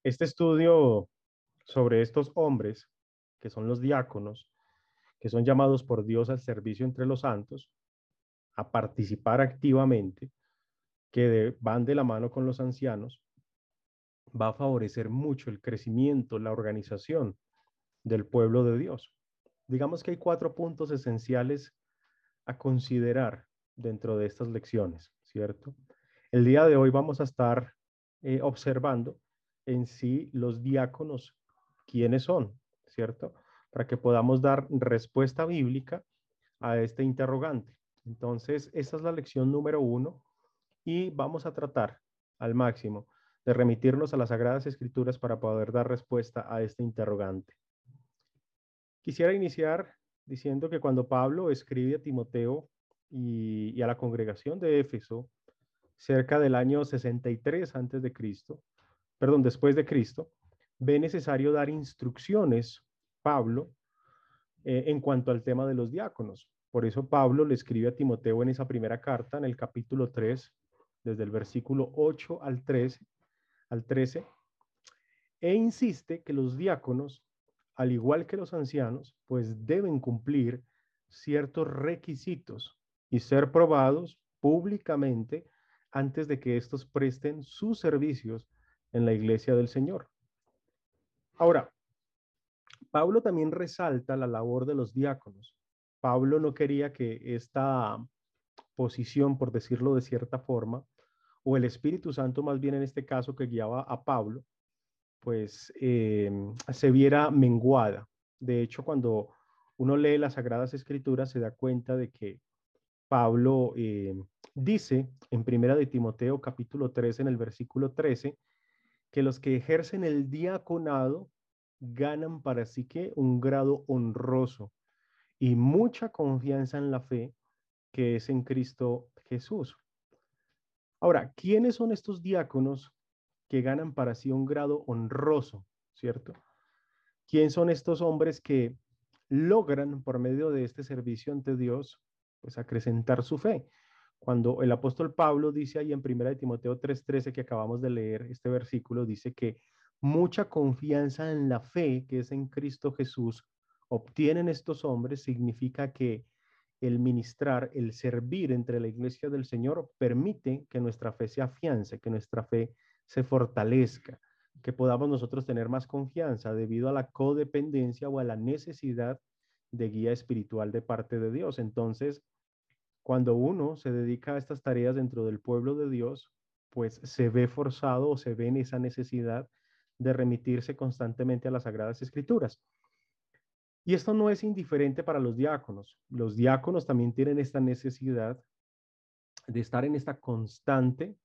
Este estudio sobre estos hombres, que son los diáconos, que son llamados por Dios al servicio entre los santos, a participar activamente, van de la mano con los ancianos, va a favorecer mucho el crecimiento, la organización del pueblo de Dios. Digamos que hay 4 puntos esenciales a considerar dentro de estas lecciones, ¿cierto? El día de hoy vamos a estar observando en sí los diáconos, quiénes son, ¿cierto? Para que podamos dar respuesta bíblica a este interrogante. Entonces, esta es la lección número 1 y vamos a tratar al máximo de remitirnos a las Sagradas Escrituras para poder dar respuesta a este interrogante. Quisiera iniciar diciendo que cuando Pablo escribe a Timoteo y a la congregación de Éfeso, cerca del año 63 antes de Cristo, perdón, después de Cristo, ve necesario dar instrucciones, Pablo, en cuanto al tema de los diáconos. Por eso Pablo le escribe a Timoteo en esa primera carta, en el capítulo 3, desde el versículo 8 al 13, e insiste que los diáconos, al igual que los ancianos, pues deben cumplir ciertos requisitos y ser probados públicamente antes de que estos presten sus servicios en la iglesia del Señor. Ahora, Pablo también resalta la labor de los diáconos. Pablo no quería que esta posición, por decirlo de cierta forma, o el Espíritu Santo más bien en este caso que guiaba a Pablo, pues se viera menguada. De hecho, cuando uno lee las Sagradas Escrituras se da cuenta de que Pablo dice en Primera de Timoteo capítulo 3 en el versículo 13 que los que ejercen el diaconado ganan para sí que un grado honroso y mucha confianza en la fe que es en Cristo Jesús. Ahora, ¿quiénes son estos diáconos que ganan para sí un grado honroso, cierto? ¿Quién son estos hombres que logran por medio de este servicio ante Dios, pues acrecentar su fe? Cuando el apóstol Pablo dice ahí en 1 de Timoteo 3:13 que acabamos de leer este versículo, dice que mucha confianza en la fe que es en Cristo Jesús obtienen estos hombres, significa que el ministrar, el servir entre la iglesia del Señor permite que nuestra fe se afiance, que nuestra fe se fortalezca, que podamos nosotros tener más confianza debido a la codependencia o a la necesidad de guía espiritual de parte de Dios. Entonces, cuando uno se dedica a estas tareas dentro del pueblo de Dios, pues se ve forzado o se ve en esa necesidad de remitirse constantemente a las Sagradas Escrituras. Y esto no es indiferente para los diáconos. Los diáconos también tienen esta necesidad de estar en esta constante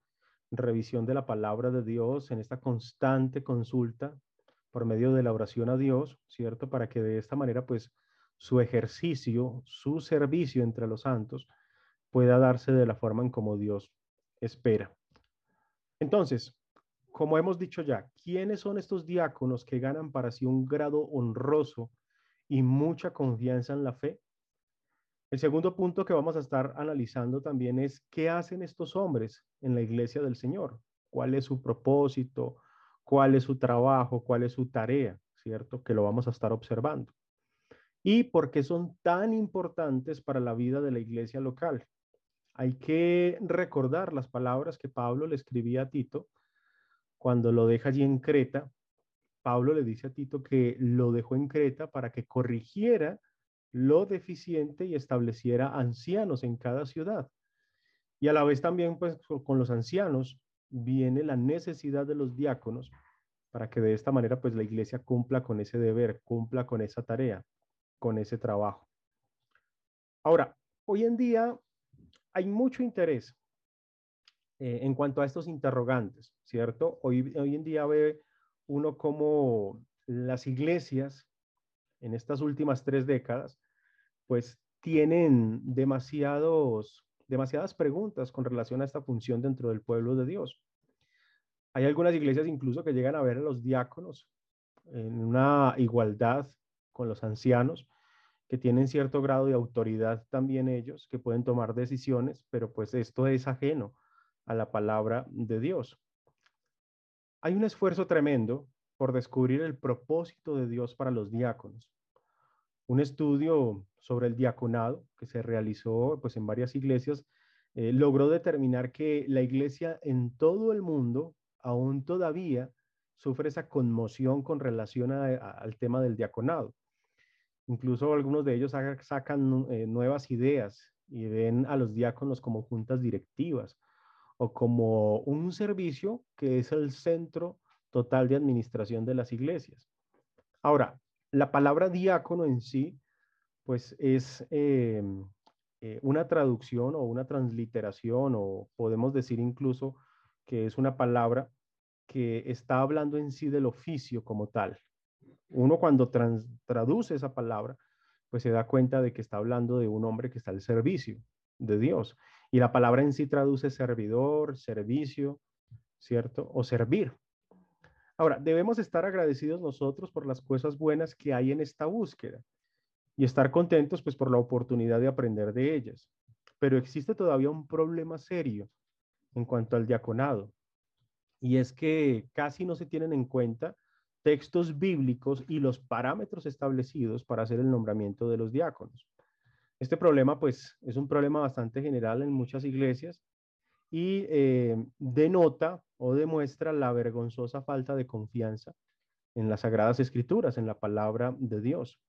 revisión de la palabra de Dios, en esta constante consulta por medio de la oración a Dios, ¿cierto? Para que de esta manera, pues, su ejercicio, su servicio entre los santos pueda darse de la forma en como Dios espera. Entonces, como hemos dicho ya, ¿quiénes son estos diáconos que ganan para sí un grado honroso y mucha confianza en la fe? El segundo punto que vamos a estar analizando también es qué hacen estos hombres en la iglesia del Señor, cuál es su propósito, cuál es su trabajo, cuál es su tarea, ¿cierto? Que lo vamos a estar observando. Y por qué son tan importantes para la vida de la iglesia local. Hay que recordar las palabras que Pablo le escribía a Tito cuando lo deja allí en Creta. Pablo le dice a Tito que lo dejó en Creta para que corrigiera lo deficiente y estableciera ancianos en cada ciudad. Y a la vez también, pues, con los ancianos viene la necesidad de los diáconos para que de esta manera, pues, la iglesia cumpla con ese deber, cumpla con esa tarea, con ese trabajo. Ahora, hoy en día hay mucho interés en cuanto a estos interrogantes, ¿cierto? Hoy en día ve uno como las iglesias en estas últimas 3 décadas, pues tienen demasiadas preguntas con relación a esta función dentro del pueblo de Dios. Hay algunas iglesias incluso que llegan a ver a los diáconos en una igualdad con los ancianos, que tienen cierto grado de autoridad también ellos, que pueden tomar decisiones, pero pues esto es ajeno a la palabra de Dios. Hay un esfuerzo tremendo por descubrir el propósito de Dios para los diáconos. Un estudio sobre el diaconado que se realizó pues, en varias iglesias logró determinar que la iglesia en todo el mundo aún todavía sufre esa conmoción con relación al tema del diaconado. Incluso algunos de ellos sacan nuevas ideas y ven a los diáconos como juntas directivas o como un servicio que es el centro total de administración de las iglesias. Ahora, la palabra diácono en sí, pues es una traducción o una transliteración, o podemos decir incluso que es una palabra que está hablando en sí del oficio como tal. Uno cuando traduce esa palabra, pues se da cuenta de que está hablando de un hombre que está al servicio de Dios. Y la palabra en sí traduce servidor, servicio, ¿cierto? O servir. Ahora, debemos estar agradecidos nosotros por las cosas buenas que hay en esta búsqueda y estar contentos pues por la oportunidad de aprender de ellas. Pero existe todavía un problema serio en cuanto al diaconado, y es que casi no se tienen en cuenta textos bíblicos y los parámetros establecidos para hacer el nombramiento de los diáconos. Este problema pues es un problema bastante general en muchas iglesias y denota o demuestra la vergonzosa falta de confianza en las Sagradas Escrituras, en la palabra de Dios.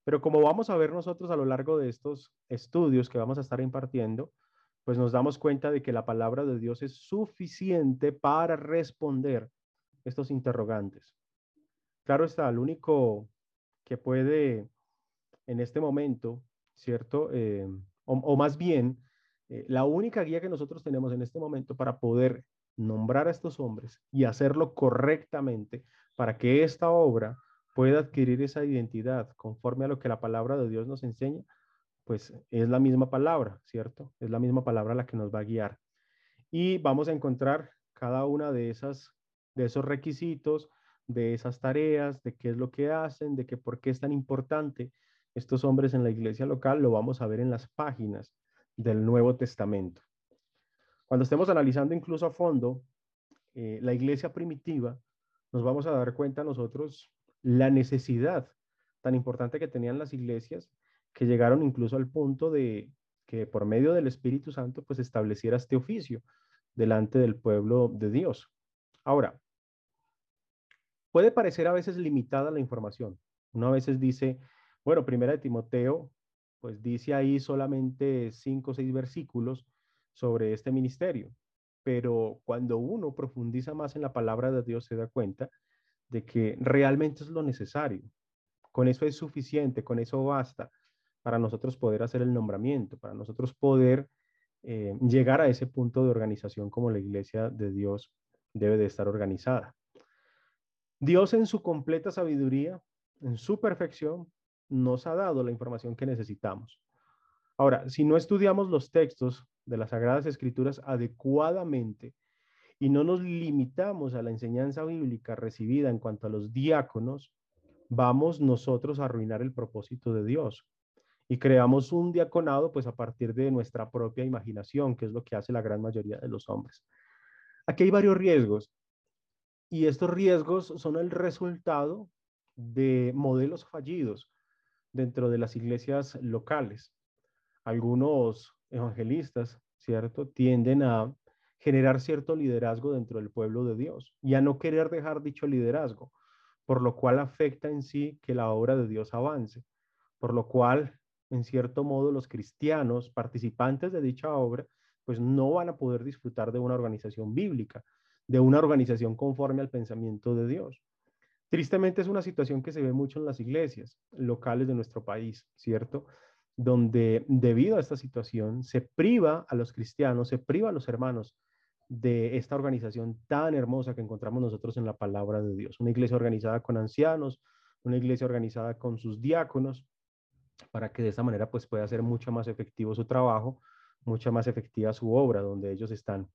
Pero como vamos a ver nosotros a lo largo de estos estudios que vamos a estar impartiendo, pues nos damos cuenta de que la palabra de Dios es suficiente para responder estos interrogantes. Claro está, el único que puede en este momento, ¿cierto? O más bien, la única guía que nosotros tenemos en este momento para poder nombrar a estos hombres y hacerlo correctamente para que esta obra pueda adquirir esa identidad conforme a lo que la palabra de Dios nos enseña, pues es la misma palabra, ¿cierto? Es la misma palabra la que nos va a guiar. Y vamos a encontrar cada una de esos requisitos, de esas tareas, de qué es lo que hacen, de que por qué es tan importante estos hombres en la iglesia local, lo vamos a ver en las páginas del Nuevo Testamento. Cuando estemos analizando incluso a fondo la iglesia primitiva, nos vamos a dar cuenta nosotros la necesidad tan importante que tenían las iglesias, que llegaron incluso al punto de que por medio del Espíritu Santo pues estableciera este oficio delante del pueblo de Dios. Ahora, puede parecer a veces limitada la información. Uno a veces dice, bueno, primera de Timoteo, pues dice ahí solamente 5 o 6 versículos sobre este ministerio. Pero cuando uno profundiza más en la palabra de Dios, se da cuenta de que realmente es lo necesario. Con eso es suficiente, con eso basta para nosotros poder hacer el nombramiento, para nosotros poder llegar a ese punto de organización como la iglesia de Dios debe de estar organizada. Dios en su completa sabiduría, en su perfección, nos ha dado la información que necesitamos. Ahora, si no estudiamos los textos de las Sagradas Escrituras adecuadamente y no nos limitamos a la enseñanza bíblica recibida en cuanto a los diáconos, vamos nosotros a arruinar el propósito de Dios y creamos un diaconado pues a partir de nuestra propia imaginación, que es lo que hace la gran mayoría de los hombres. Aquí hay varios riesgos y estos riesgos son el resultado de modelos fallidos dentro de las iglesias locales. Algunos evangelistas, ¿cierto?, tienden a generar cierto liderazgo dentro del pueblo de Dios y a no querer dejar dicho liderazgo, por lo cual afecta en sí que la obra de Dios avance, por lo cual, en cierto modo, los cristianos participantes de dicha obra, pues no van a poder disfrutar de una organización bíblica, de una organización conforme al pensamiento de Dios. Tristemente es una situación que se ve mucho en las iglesias locales de nuestro país, ¿cierto? Donde debido a esta situación se priva a los cristianos, se priva a los hermanos de esta organización tan hermosa que encontramos nosotros en la palabra de Dios. Una iglesia organizada con ancianos, una iglesia organizada con sus diáconos, para que de esta manera pues pueda ser mucho más efectivo su trabajo, mucha más efectiva su obra, donde ellos están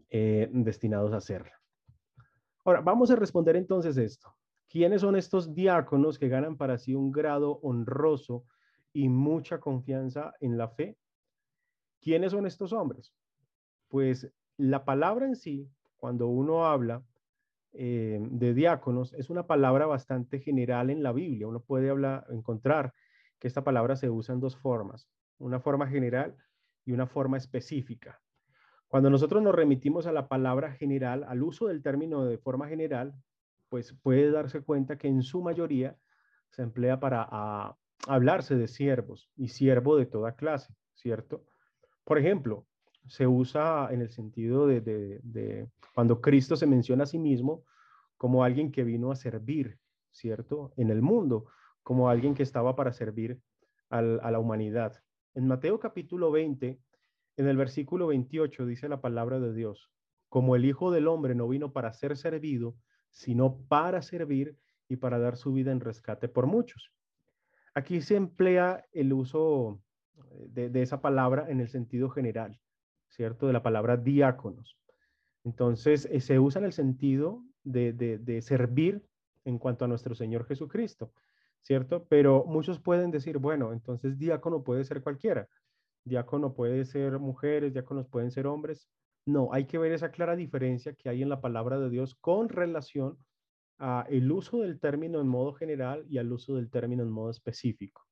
destinados a hacerla. Ahora, vamos a responder entonces esto. ¿Quiénes son estos diáconos que ganan para sí un grado honroso y mucha confianza en la fe? ¿Quiénes son estos hombres? Pues la palabra en sí, cuando uno habla de diáconos es una palabra bastante general en la Biblia. Uno puede encontrar que esta palabra se usa en dos formas, una forma general y una forma específica. Cuando nosotros nos remitimos a la palabra general, al uso del término de forma general, pues puede darse cuenta que en su mayoría se emplea para hablarse de siervos y siervo de toda clase, ¿cierto? Por ejemplo, se usa en el sentido de cuando Cristo se menciona a sí mismo como alguien que vino a servir, ¿cierto? En el mundo, como alguien que estaba para servir a la humanidad. En Mateo capítulo 20, en el versículo 28 dice la palabra de Dios, como el Hijo del Hombre no vino para ser servido, sino para servir y para dar su vida en rescate por muchos. Aquí se emplea el uso de esa palabra en el sentido general, ¿cierto? De la palabra diáconos. Entonces, se usa en el sentido de servir en cuanto a nuestro Señor Jesucristo, ¿cierto? Pero muchos pueden decir, bueno, entonces diácono puede ser cualquiera. Diácono puede ser mujeres, diáconos pueden ser hombres. No, hay que ver esa clara diferencia que hay en la palabra de Dios con relación a el uso del término en modo general y al uso del término en modo específico.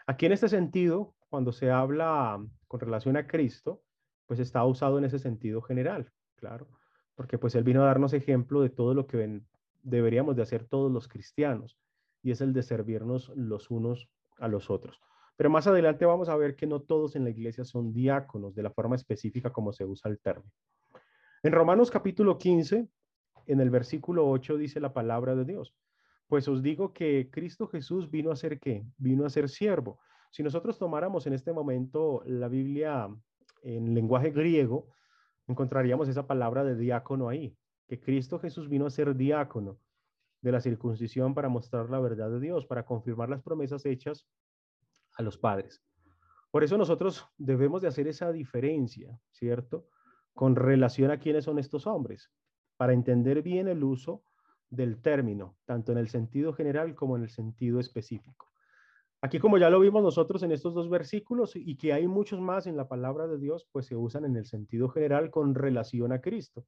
Aquí en este sentido, cuando se habla con relación a Cristo, pues está usado en ese sentido general, claro, porque pues Él vino a darnos ejemplo de todo lo que deberíamos de hacer todos los cristianos, y es el de servirnos los unos a los otros. Pero más adelante vamos a ver que no todos en la iglesia son diáconos de la forma específica como se usa el término. En Romanos capítulo 15, en el versículo 8 dice la palabra de Dios. Pues os digo que Cristo Jesús vino a ser ¿qué? Vino a ser siervo. Si nosotros tomáramos en este momento la Biblia en lenguaje griego, encontraríamos esa palabra de diácono ahí, que Cristo Jesús vino a ser diácono de la circuncisión para mostrar la verdad de Dios, para confirmar las promesas hechas a los padres. Por eso nosotros debemos de hacer esa diferencia, ¿cierto? Con relación a quiénes son estos hombres, para entender bien el uso del término, tanto en el sentido general como en el sentido específico. Aquí, como ya lo vimos nosotros en estos dos versículos y que hay muchos más en la palabra de Dios, pues se usan en el sentido general con relación a Cristo,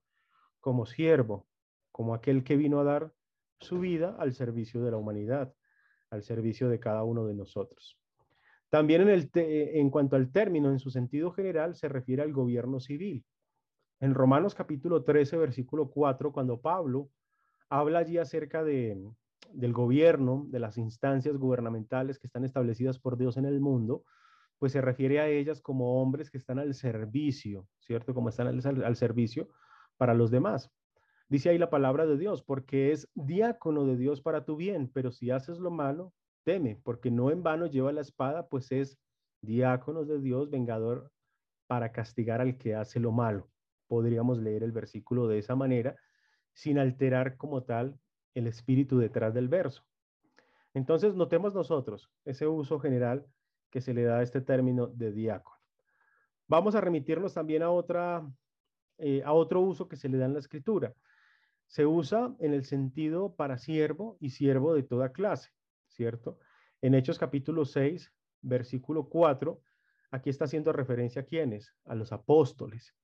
como siervo, como aquel que vino a dar su vida al servicio de la humanidad, al servicio de cada uno de nosotros. También en cuanto al término, en su sentido general, se refiere al gobierno civil. En Romanos capítulo 13, versículo 4, cuando Pablo habla allí acerca del gobierno, de las instancias gubernamentales que están establecidas por Dios en el mundo, pues se refiere a ellas como hombres que están al servicio, ¿cierto? Como están al servicio para los demás. Dice ahí la palabra de Dios, porque es diácono de Dios para tu bien, pero si haces lo malo, teme, porque no en vano lleva la espada, pues es diácono de Dios, vengador para castigar al que hace lo malo. Podríamos leer el versículo de esa manera, sin alterar como tal el espíritu detrás del verso. Entonces, notemos nosotros ese uso general que se le da a este término de diácono. Vamos a remitirnos también a otro uso que se le da en la escritura. Se usa en el sentido para siervo y siervo de toda clase, ¿cierto? En Hechos capítulo 6, versículo 4, aquí está haciendo referencia a quiénes, a los apóstoles.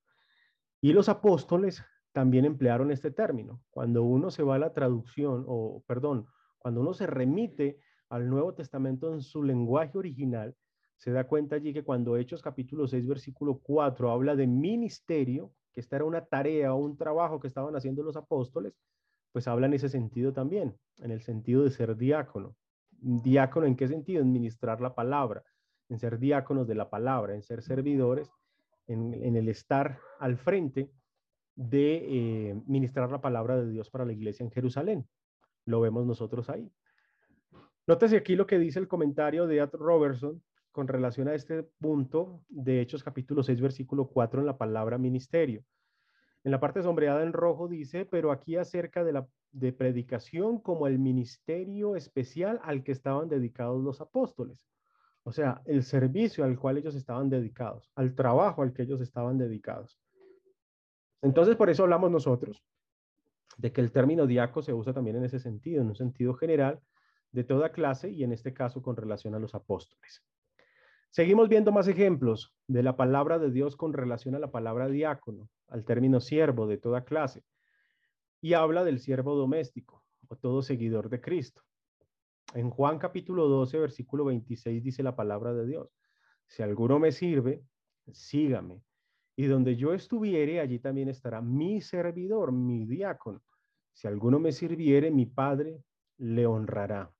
Y los apóstoles también emplearon este término. Cuando uno se va a la traducción, o perdón, cuando uno se remite al Nuevo Testamento en su lenguaje original, se da cuenta allí que cuando Hechos capítulo 6, versículo 4 habla de ministerio, que esta era una tarea o un trabajo que estaban haciendo los apóstoles, pues habla en ese sentido también, en el sentido de ser diácono. ¿Diácono en qué sentido? En ministrar la palabra, en ser diáconos de la palabra, en ser servidores, en el estar al frente de ministrar la palabra de Dios para la iglesia en Jerusalén. Lo vemos nosotros ahí. Nótese aquí lo que dice el comentario de Ed Robertson con relación a este punto de Hechos capítulo 6, versículo 4 en la palabra ministerio. En la parte sombreada en rojo dice, pero aquí acerca de predicación como el ministerio especial al que estaban dedicados los apóstoles. O sea, el servicio al cual ellos estaban dedicados, al trabajo al que ellos estaban dedicados. Entonces, por eso hablamos nosotros de que el término diácono se usa también en ese sentido, en un sentido general de toda clase y en este caso con relación a los apóstoles. Seguimos viendo más ejemplos de la palabra de Dios con relación a la palabra diácono, al término siervo de toda clase. y habla del siervo doméstico o todo seguidor de Cristo. En Juan capítulo 12, versículo 26 dice la palabra de Dios: si alguno me sirve, sígame. Y donde yo estuviere, allí también estará mi servidor, mi diácono. Si alguno me sirviere, mi Padre le honrará.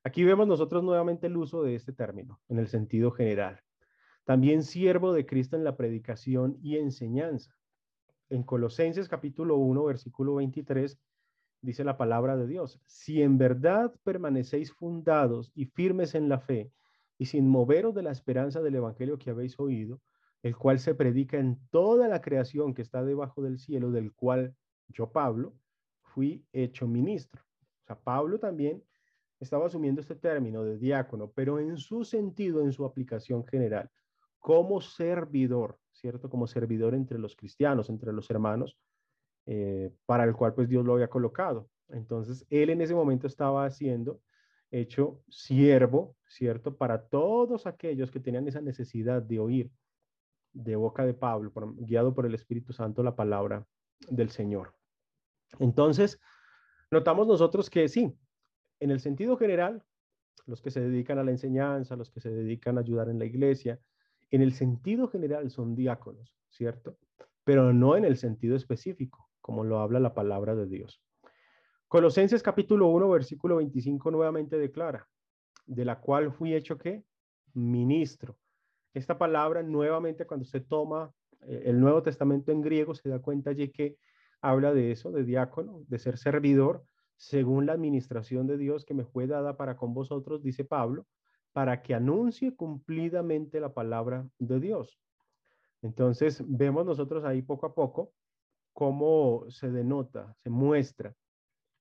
Aquí vemos nosotros nuevamente el uso de este término en el sentido general. También siervo de Cristo en la predicación y enseñanza. En Colosenses capítulo 1, versículo 23, dice la palabra de Dios: si en verdad permanecéis fundados y firmes en la fe, y sin moveros de la esperanza del evangelio que habéis oído, el cual se predica en toda la creación que está debajo del cielo, del cual yo, Pablo, fui hecho ministro. O sea, Pablo también estaba asumiendo este término de diácono, pero en su sentido, en su aplicación general, como servidor, ¿cierto? Como servidor entre los cristianos, entre los hermanos, para el cual pues Dios lo había colocado. Entonces, él en ese momento estaba siendo hecho siervo, ¿cierto? Para todos aquellos que tenían esa necesidad de oír de boca de Pablo, guiado por el Espíritu Santo, la palabra del Señor. Entonces, notamos nosotros que sí, en el sentido general, los que se dedican a la enseñanza, los que se dedican a ayudar en la iglesia, en el sentido general son diáconos, ¿cierto? Pero no en el sentido específico, como lo habla la palabra de Dios. Colosenses capítulo 1, versículo 25 nuevamente declara: de la cual fui hecho, ¿qué? Ministro. Esta palabra nuevamente, cuando se toma el Nuevo Testamento en griego, se da cuenta allí que habla de eso, de diácono, de ser servidor, según la administración de Dios que me fue dada para con vosotros, dice Pablo, para que anuncie cumplidamente la palabra de Dios. Entonces, vemos nosotros ahí poco a poco cómo se denota, se muestra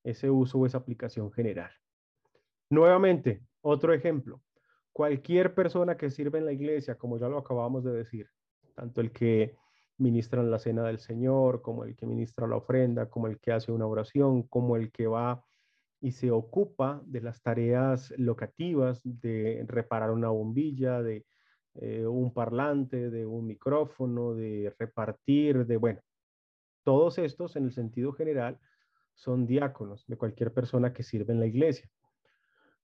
ese uso o esa aplicación general. Nuevamente, otro ejemplo: cualquier persona que sirve en la iglesia, como ya lo acabamos de decir, tanto el que ministra en la cena del Señor, como el que ministra la ofrenda, como el que hace una oración, como el que va y se ocupa de las tareas locativas, de reparar una bombilla, de un parlante, de un micrófono, de repartir, de, bueno, todos estos en el sentido general son diáconos de cualquier persona que sirve en la iglesia.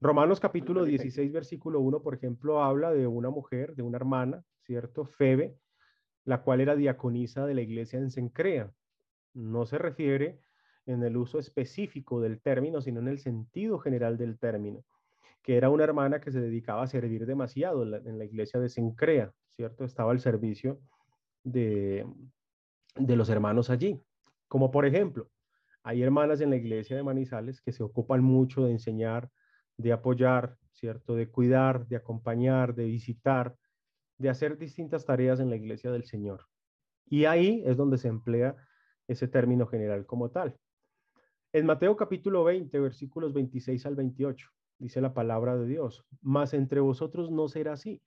Romanos capítulo 16, versículo 1, por ejemplo, habla de una mujer, de una hermana, ¿cierto? Febe, la cual era diaconisa de la iglesia en Cencrea. No se refiere en el uso específico del término, sino en el sentido general del término, que era una hermana que se dedicaba a servir demasiado en la iglesia de Cencrea, ¿cierto? Estaba al servicio de, de los hermanos allí. Como por ejemplo, hay hermanas en la iglesia de Manizales que se ocupan mucho de enseñar, de apoyar, ¿cierto? De cuidar, de acompañar, de visitar, de hacer distintas tareas en la iglesia del Señor. Y ahí es donde se emplea ese término general como tal. En Mateo capítulo 20, versículos 26 al 28, dice la palabra de Dios: mas entre vosotros no será así,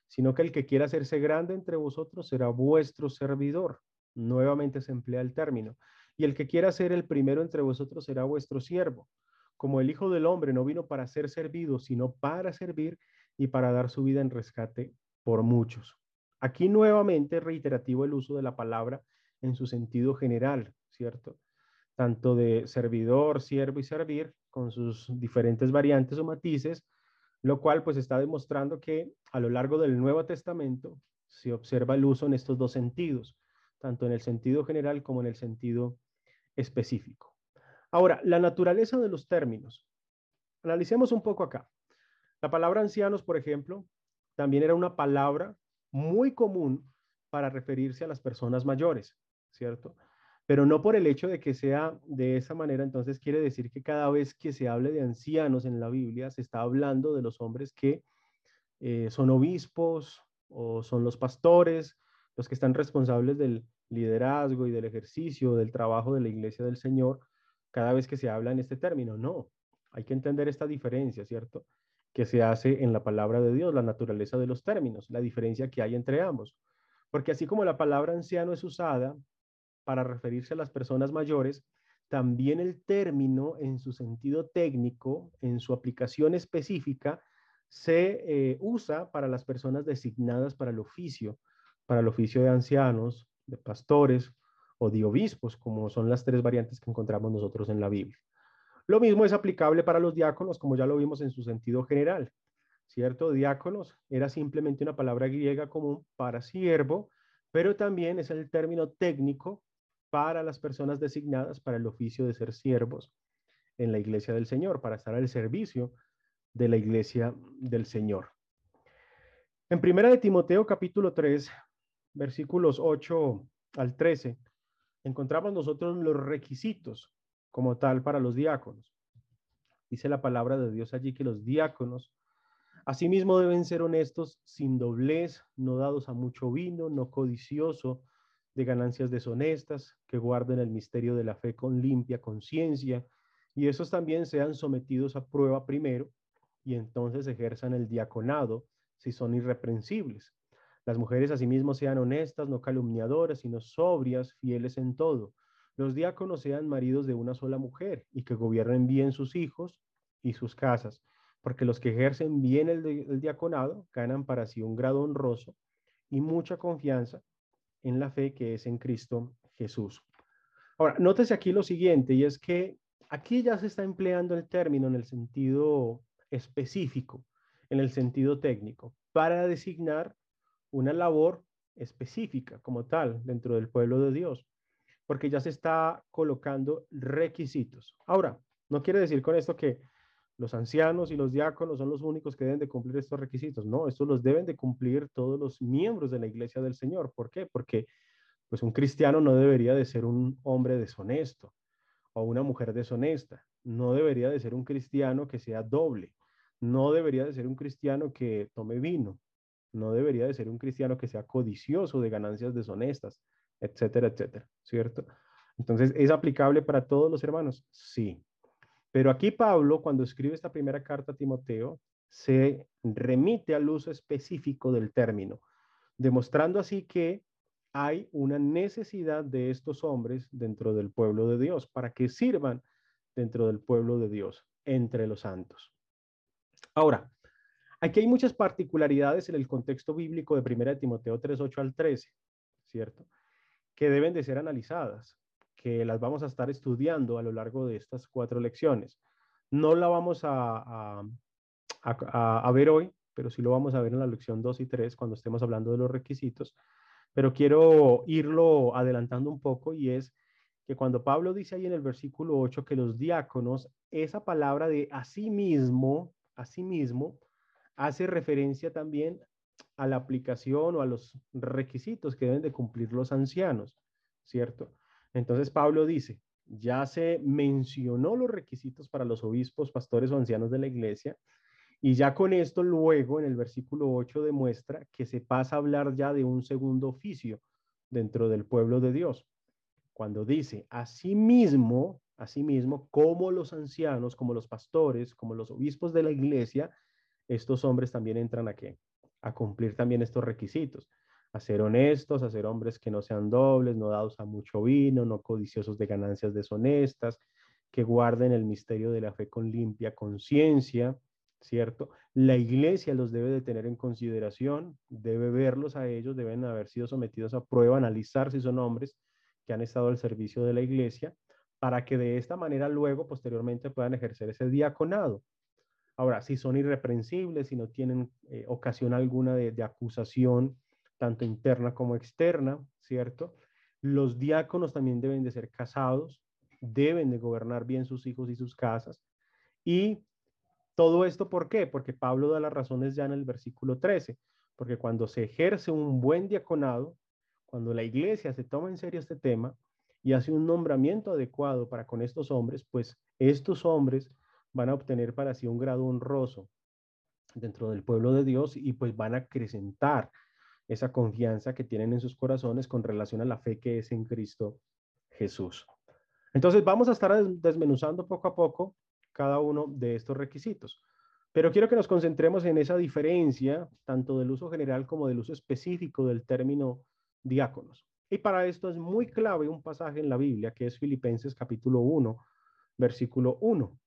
sino que el que quiera hacerse grande entre vosotros será vuestro servidor. Nuevamente se emplea el término. Y el que quiera ser el primero entre vosotros será vuestro siervo. Como el Hijo del Hombre no vino para ser servido, sino para servir y para dar su vida en rescate por muchos. Aquí nuevamente reiterativo el uso de la palabra en su sentido general, ¿cierto? Tanto de servidor, siervo y servir, con sus diferentes variantes o matices, lo cual pues está demostrando que a lo largo del Nuevo Testamento se observa el uso en estos dos sentidos, tanto en el sentido general como en el sentido específico. Ahora, la naturaleza de los términos. Analicemos un poco acá. La palabra ancianos, por ejemplo, también era una palabra muy común para referirse a las personas mayores, ¿cierto? Pero no por el hecho de que sea de esa manera, entonces quiere decir que cada vez que se hable de ancianos en la Biblia, se está hablando de los hombres que son obispos o son los pastores, los que están responsables del liderazgo y del ejercicio del trabajo de la iglesia del Señor, cada vez que se habla en este término. No, hay que entender esta diferencia, ¿cierto? Que se hace en la palabra de Dios, la naturaleza de los términos, la diferencia que hay entre ambos. Porque así como la palabra anciano es usada para referirse a las personas mayores, también el término en su sentido técnico, en su aplicación específica, se usa para las personas designadas para el oficio de ancianos, de pastores o de obispos, como son las tres variantes que encontramos nosotros en la Biblia. Lo mismo es aplicable para los diáconos, como ya lo vimos en su sentido general, ¿cierto? Diáconos era simplemente una palabra griega común para siervo, pero también es el término técnico para las personas designadas para el oficio de ser siervos en la iglesia del Señor, para estar al servicio de la iglesia del Señor. En primera de Timoteo capítulo 3, versículos 8 al 13, encontramos nosotros los requisitos como tal para los diáconos. Dice la palabra de Dios allí que los diáconos asimismo deben ser honestos, sin doblez, no dados a mucho vino, no codicioso de ganancias deshonestas, que guarden el misterio de la fe con limpia conciencia, y esos también sean sometidos a prueba primero, y entonces ejerzan el diaconado si son irreprensibles. Las mujeres asimismo sean honestas, no calumniadoras, sino sobrias, fieles en todo. Los diáconos sean maridos de una sola mujer y que gobiernen bien sus hijos y sus casas, porque los que ejercen bien el diaconado ganan para sí un grado honroso y mucha confianza en la fe que es en Cristo Jesús. Ahora, nótese aquí lo siguiente, y es que aquí ya se está empleando el término en el sentido específico, en el sentido técnico, para designar una labor específica como tal dentro del pueblo de Dios, porque ya se está colocando requisitos. Ahora, no quiere decir con esto que los ancianos y los diáconos son los únicos que deben de cumplir estos requisitos. No, estos los deben de cumplir todos los miembros de la iglesia del Señor. ¿Por qué? Porque pues un cristiano no debería de ser un hombre deshonesto o una mujer deshonesta. No debería de ser un cristiano que sea doble. No debería de ser un cristiano que tome vino. No debería de ser un cristiano que sea codicioso de ganancias deshonestas, etcétera, etcétera, ¿cierto? Entonces, ¿es aplicable para todos los hermanos? Sí. Pero aquí Pablo, cuando escribe esta primera carta a Timoteo, se remite al uso específico del término, demostrando así que hay una necesidad de estos hombres dentro del pueblo de Dios, para que sirvan dentro del pueblo de Dios, entre los santos. Ahora, aquí hay muchas particularidades en el contexto bíblico de 1 Timoteo 3, 8 al 13, ¿cierto? Que deben de ser analizadas, que las vamos a estar estudiando a lo largo de estas 4 lecciones. No la vamos a ver hoy, pero sí lo vamos a ver en la lección 2 y 3 cuando estemos hablando de los requisitos, pero quiero irlo adelantando un poco, y es que cuando Pablo dice ahí en el versículo 8 que los diáconos, esa palabra de asimismo, hace referencia también a la aplicación o a los requisitos que deben de cumplir los ancianos, ¿cierto? Entonces Pablo dice, ya se mencionó los requisitos para los obispos, pastores o ancianos de la iglesia, y ya con esto luego en el versículo 8 demuestra que se pasa a hablar ya de un segundo oficio dentro del pueblo de Dios. Cuando dice, asimismo, como los ancianos, como los pastores, como los obispos de la iglesia, estos hombres también entran a qué? A cumplir también estos requisitos, a ser honestos, a ser hombres que no sean dobles, no dados a mucho vino, no codiciosos de ganancias deshonestas, que guarden el misterio de la fe con limpia conciencia, ¿cierto? La iglesia los debe de tener en consideración, debe verlos a ellos, deben haber sido sometidos a prueba, analizar si son hombres que han estado al servicio de la iglesia, para que de esta manera luego, posteriormente, puedan ejercer ese diaconado. Ahora, si son irreprensibles, si no tienen ocasión alguna de acusación, tanto interna como externa, ¿cierto? Los diáconos también deben de ser casados, deben de gobernar bien sus hijos y sus casas. Y todo esto, ¿por qué? Porque Pablo da las razones ya en el versículo 13, porque cuando se ejerce un buen diaconado, cuando la iglesia se toma en serio este tema y hace un nombramiento adecuado para con estos hombres, pues estos hombres van a obtener para sí un grado honroso dentro del pueblo de Dios, y pues van a acrecentar esa confianza que tienen en sus corazones con relación a la fe que es en Cristo Jesús. Entonces vamos a estar desmenuzando poco a poco cada uno de estos requisitos. Pero quiero que nos concentremos en esa diferencia, tanto del uso general como del uso específico del término diáconos. Y para esto es muy clave un pasaje en la Biblia, que es Filipenses capítulo 1, versículo 1.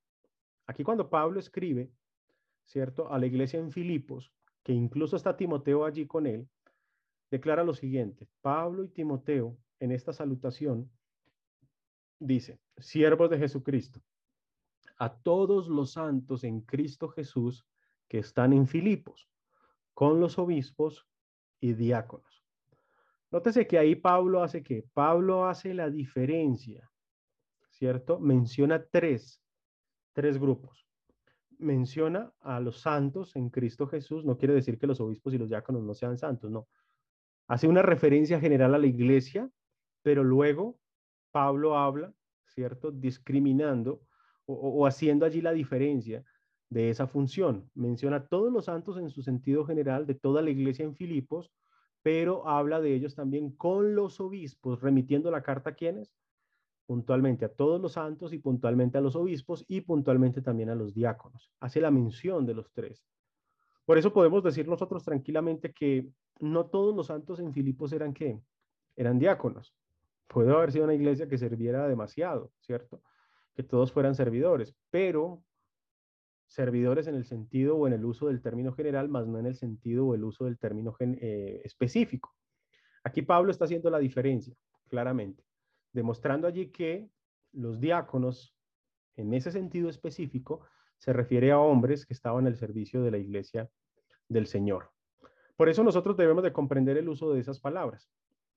Aquí cuando Pablo escribe, ¿cierto?, a la iglesia en Filipos, que incluso está Timoteo allí con él, declara lo siguiente: Pablo y Timoteo, en esta salutación, dice, siervos de Jesucristo, a todos los santos en Cristo Jesús que están en Filipos, con los obispos y diáconos. Nótese que ahí Pablo hace ¿qué? Pablo hace la diferencia, ¿cierto? Menciona tres grupos. Menciona a los santos en Cristo Jesús, no quiere decir que los obispos y los diáconos no sean santos, no. Hace una referencia general a la iglesia, pero luego Pablo habla, ¿cierto? Discriminando o haciendo allí la diferencia de esa función. Menciona a todos los santos en su sentido general de toda la iglesia en Filipos, pero habla de ellos también con los obispos, remitiendo la carta a quienes, puntualmente a todos los santos y puntualmente a los obispos y puntualmente también a los diáconos. Hace la mención de los tres. Por eso podemos decir nosotros tranquilamente que no todos los santos en Filipos eran ¿qué? Eran diáconos. Puede haber sido una iglesia que serviera demasiado, ¿cierto? Que todos fueran servidores, pero servidores en el sentido o en el uso del término general, más no en el sentido o el uso del término específico. Aquí Pablo está haciendo la diferencia, claramente, demostrando allí que los diáconos, en ese sentido específico, se refiere a hombres que estaban al servicio de la iglesia del Señor. Por eso nosotros debemos de comprender el uso de esas palabras,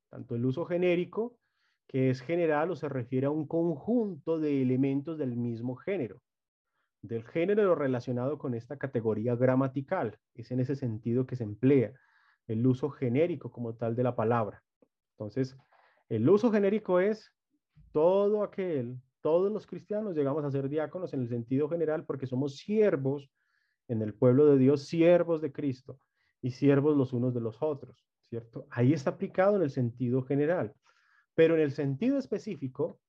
tanto el uso genérico, que es general o se refiere a un conjunto de elementos del mismo género, del género relacionado con esta categoría gramatical. Es en ese sentido que se emplea el uso genérico como tal de la palabra. Entonces, el uso genérico es todo aquel, todos los cristianos llegamos a ser diáconos en el sentido general porque somos siervos en el pueblo de Dios, siervos de Cristo y siervos los unos de los otros, ¿cierto? Ahí está aplicado en el sentido general, pero en el sentido específico,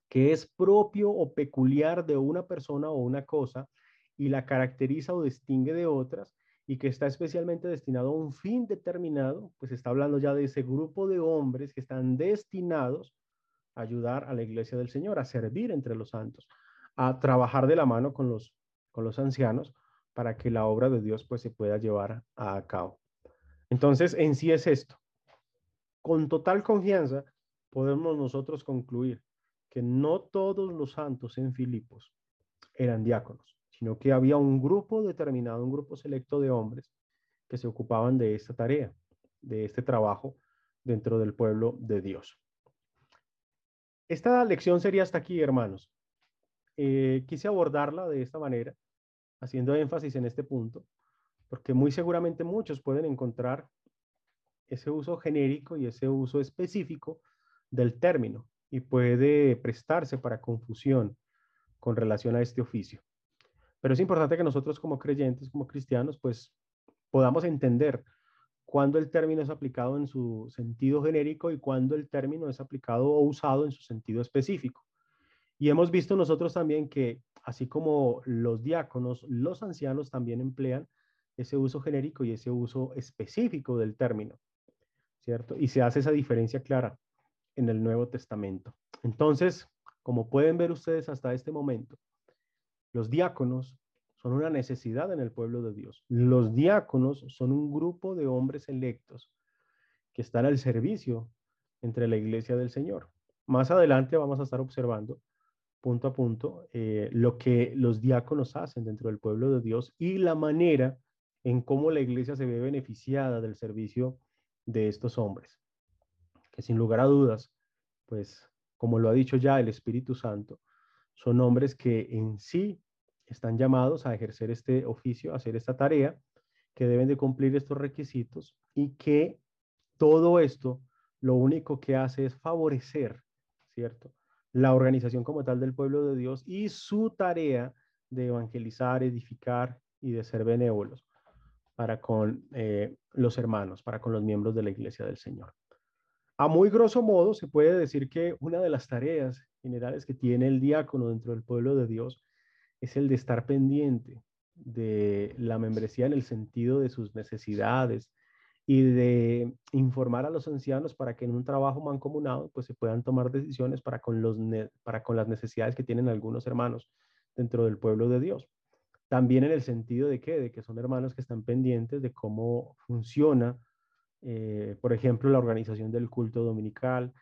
que es propio o peculiar de una persona o una cosa y la caracteriza o distingue de otras y que está especialmente destinado a un fin determinado, pues está hablando ya de ese grupo de hombres que están destinados a ayudar a la iglesia del Señor, a servir entre los santos, a trabajar de la mano con los ancianos para que la obra de Dios pues se pueda llevar a cabo. Entonces, en sí es esto. Con total confianza podemos nosotros concluir que no todos los santos en Filipos eran diáconos, sino que había un grupo determinado, un grupo selecto de hombres que se ocupaban de esta tarea, de este trabajo dentro del pueblo de Dios. Esta lección sería hasta aquí, hermanos. Quise abordarla de esta manera, haciendo énfasis en este punto, porque muy seguramente muchos pueden encontrar ese uso genérico y ese uso específico del término y puede prestarse para confusión con relación a este oficio. Pero es importante que nosotros como creyentes, como cristianos, pues podamos entender cuándo el término es aplicado en su sentido genérico y cuándo el término es aplicado o usado en su sentido específico. Y hemos visto nosotros también que, así como los diáconos, los ancianos también emplean ese uso genérico y ese uso específico del término, ¿cierto? Y se hace esa diferencia clara en el Nuevo Testamento. Entonces, como pueden ver ustedes hasta este momento, los diáconos son una necesidad en el pueblo de Dios. Los diáconos son un grupo de hombres electos que están al servicio entre la iglesia del Señor. Más adelante vamos a estar observando punto a punto lo que los diáconos hacen dentro del pueblo de Dios y la manera en cómo la iglesia se ve beneficiada del servicio de estos hombres, que sin lugar a dudas, pues como lo ha dicho ya el Espíritu Santo, son hombres que en sí están llamados a ejercer este oficio, a hacer esta tarea, que deben de cumplir estos requisitos y que todo esto lo único que hace es favorecer, ¿cierto? La organización como tal del pueblo de Dios y su tarea de evangelizar, edificar y de ser benévolos para con los hermanos, para con los miembros de la iglesia del Señor. A muy grosso modo, se puede decir que una de las tareas generales que tiene el diácono dentro del pueblo de Dios es el de estar pendiente de la membresía en el sentido de sus necesidades y de informar a los ancianos para que en un trabajo mancomunado pues se puedan tomar decisiones para con las necesidades que tienen algunos hermanos dentro del pueblo de Dios. También en el sentido de que son hermanos que están pendientes de cómo funciona por ejemplo, la organización del culto dominical,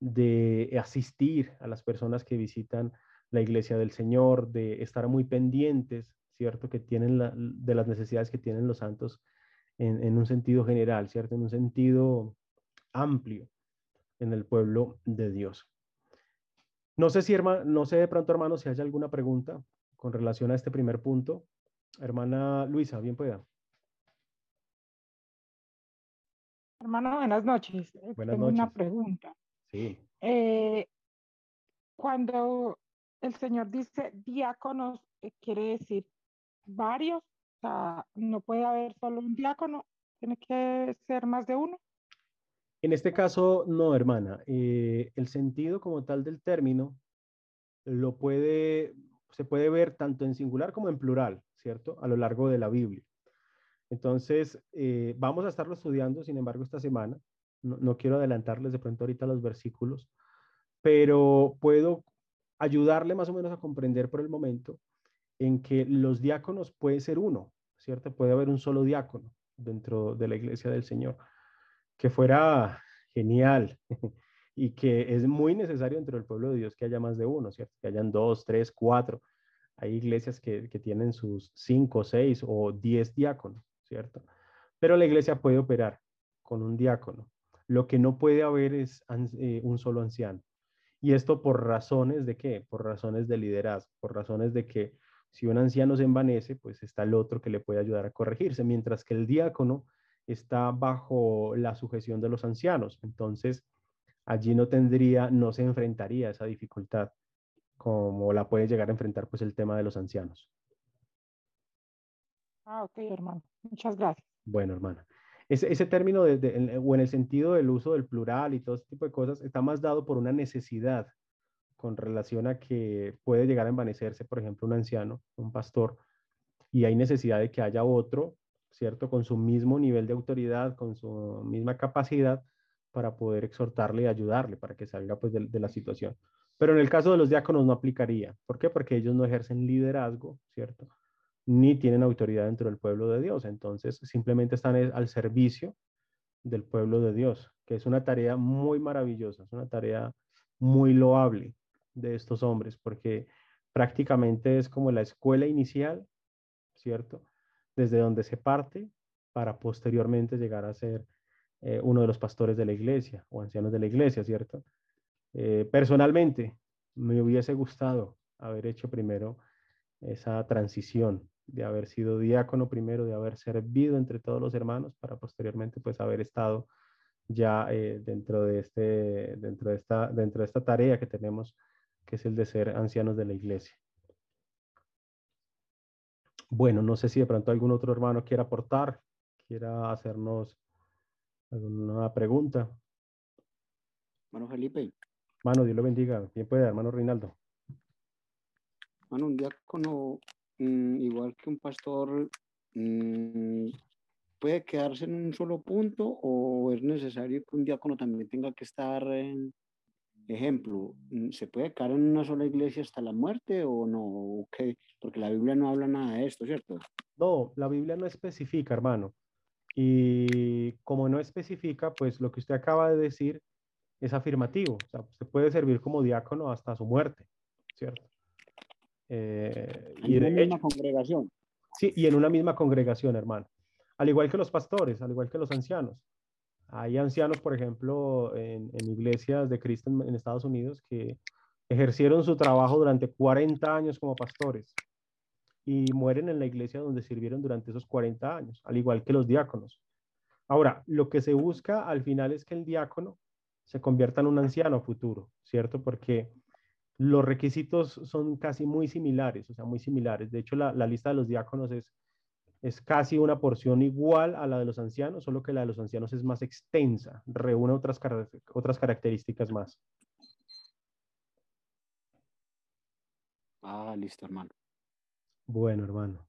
de asistir a las personas que visitan la iglesia del Señor, de estar muy pendientes, ¿cierto? Que tienen de las necesidades que tienen los santos en un sentido general, ¿cierto? En un sentido amplio en el pueblo de Dios. No sé si, hermano, no sé de pronto, hermano, si hay alguna pregunta con relación a este primer punto. Hermana Luisa, bien pueda. Hermano, buenas noches. Buenas Tengo una noches. pregunta. Sí. Eh, Cuando el Señor dice diáconos, quiere decir varios, o sea, no puede haber solo un diácono, tiene que ser más de uno. En este caso, no, hermana. El sentido como tal del término lo se puede ver tanto en singular como en plural, ¿cierto? A lo largo de la Biblia. Entonces, vamos a estarlo estudiando, sin embargo, esta semana. No quiero adelantarles de pronto ahorita los versículos, pero puedo ayudarle más o menos a comprender por el momento en que los diáconos puede ser uno, ¿cierto? Puede haber un solo diácono dentro de la iglesia del Señor, que fuera genial y que es muy necesario dentro del pueblo de Dios que haya más de uno, ¿cierto? Que hayan dos, tres, cuatro. Hay iglesias que tienen sus 5, 6 o 10 diáconos, ¿cierto? Pero la iglesia puede operar con un diácono. Lo que no puede haber es un solo anciano. Y esto por razones de qué? Por razones de liderazgo, por razones de que si un anciano se envanece, pues está el otro que le puede ayudar a corregirse, mientras que el diácono está bajo la sujeción de los ancianos. Entonces, allí no se enfrentaría a esa dificultad como la puede llegar a enfrentar pues el tema de los ancianos. Ah, ok, hermano. Muchas gracias. Bueno, hermana. Ese término o en el sentido del uso del plural y todo este tipo de cosas está más dado por una necesidad con relación a que puede llegar a envanecerse, por ejemplo, un anciano, un pastor, y hay necesidad de que haya otro, ¿cierto? Con su mismo nivel de autoridad, con su misma capacidad para poder exhortarle y ayudarle para que salga pues de la situación. Pero en el caso de los diáconos no aplicaría. ¿Por qué? Porque ellos no ejercen liderazgo, ¿cierto? Ni tienen autoridad dentro del pueblo de Dios. Entonces, simplemente están al servicio del pueblo de Dios, que es una tarea muy maravillosa, es una tarea muy loable de estos hombres, porque prácticamente es como la escuela inicial, ¿cierto? Desde donde se parte para posteriormente llegar a ser uno de los pastores de la iglesia o ancianos de la iglesia, ¿cierto? Personalmente, me hubiese gustado haber hecho primero esa transición de haber sido diácono primero, de haber servido entre todos los hermanos para posteriormente pues haber estado ya dentro de esta tarea que tenemos, que es el de ser ancianos de la iglesia. Bueno, no sé si de pronto algún otro hermano quiera aportar, quiera hacernos alguna pregunta. Hermano Felipe, Mano, Dios lo bendiga. Bien puede, hermano Reinaldo. hermano, un diácono, igual que un pastor, mm, ¿puede quedarse en un solo punto o es necesario que un diácono también tenga que estar en ejemplo? ¿Se puede quedar en una sola iglesia hasta la muerte o no? ¿O qué? Porque la Biblia no habla nada de esto, ¿cierto? No, la Biblia no especifica, hermano. Y como no especifica, pues lo que usted acaba de decir es afirmativo. O sea, usted puede servir como diácono hasta su muerte, ¿cierto? En Y de una hecho, misma congregación. sí, y en una misma congregación, hermano. Al igual que los pastores, al igual que los ancianos. Hay ancianos, por ejemplo, en iglesias de Cristo en Estados Unidos que ejercieron su trabajo durante 40 años como pastores y mueren en la iglesia donde sirvieron durante esos 40 años, al igual que los diáconos. Ahora, lo que se busca al final es que el diácono se convierta en un anciano futuro, ¿cierto? Porque los requisitos son casi muy similares, o sea, muy similares. De hecho, la lista de los diáconos es casi una porción igual a la de los ancianos, solo que la de los ancianos es más extensa, reúne otras características más. Ah, listo, hermano. Bueno, hermano,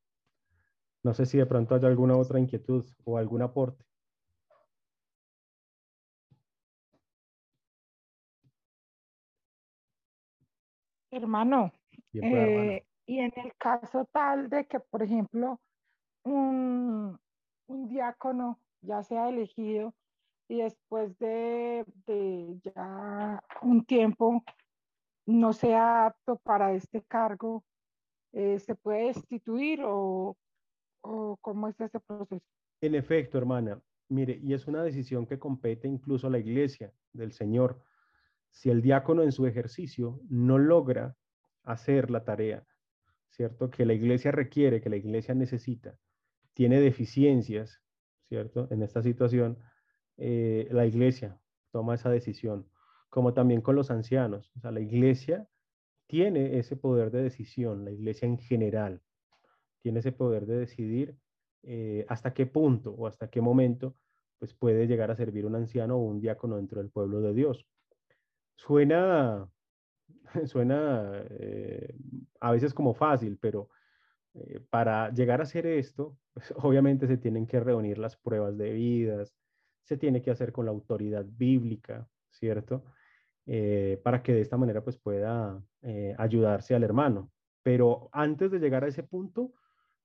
no sé si de pronto hay alguna otra inquietud o algún aporte. Hermano, Bien, pues, hermano. y en el caso tal de que, por ejemplo, un, un diácono ya sea elegido, y después de ya un tiempo no sea apto para este cargo, ¿se puede destituir o cómo es ese proceso? En efecto, hermana, mire, y es una decisión que compete incluso a la iglesia del Señor. Si el diácono en su ejercicio no logra hacer la tarea, ¿cierto? Que la iglesia requiere, que la iglesia necesita, tiene deficiencias, ¿cierto? En esta situación, la iglesia toma esa decisión, como también con los ancianos. O sea, la iglesia tiene ese poder de decisión, la iglesia en general tiene ese poder de decidir hasta qué punto o hasta qué momento pues puede llegar a servir un anciano o un diácono dentro del pueblo de Dios. Suena, suena a veces como fácil, pero para llegar a hacer esto, pues, obviamente se tienen que reunir las pruebas debidas, se tiene que hacer con la autoridad bíblica, ¿cierto? Para que de esta manera pues pueda ayudarse al hermano. Pero antes de llegar a ese punto,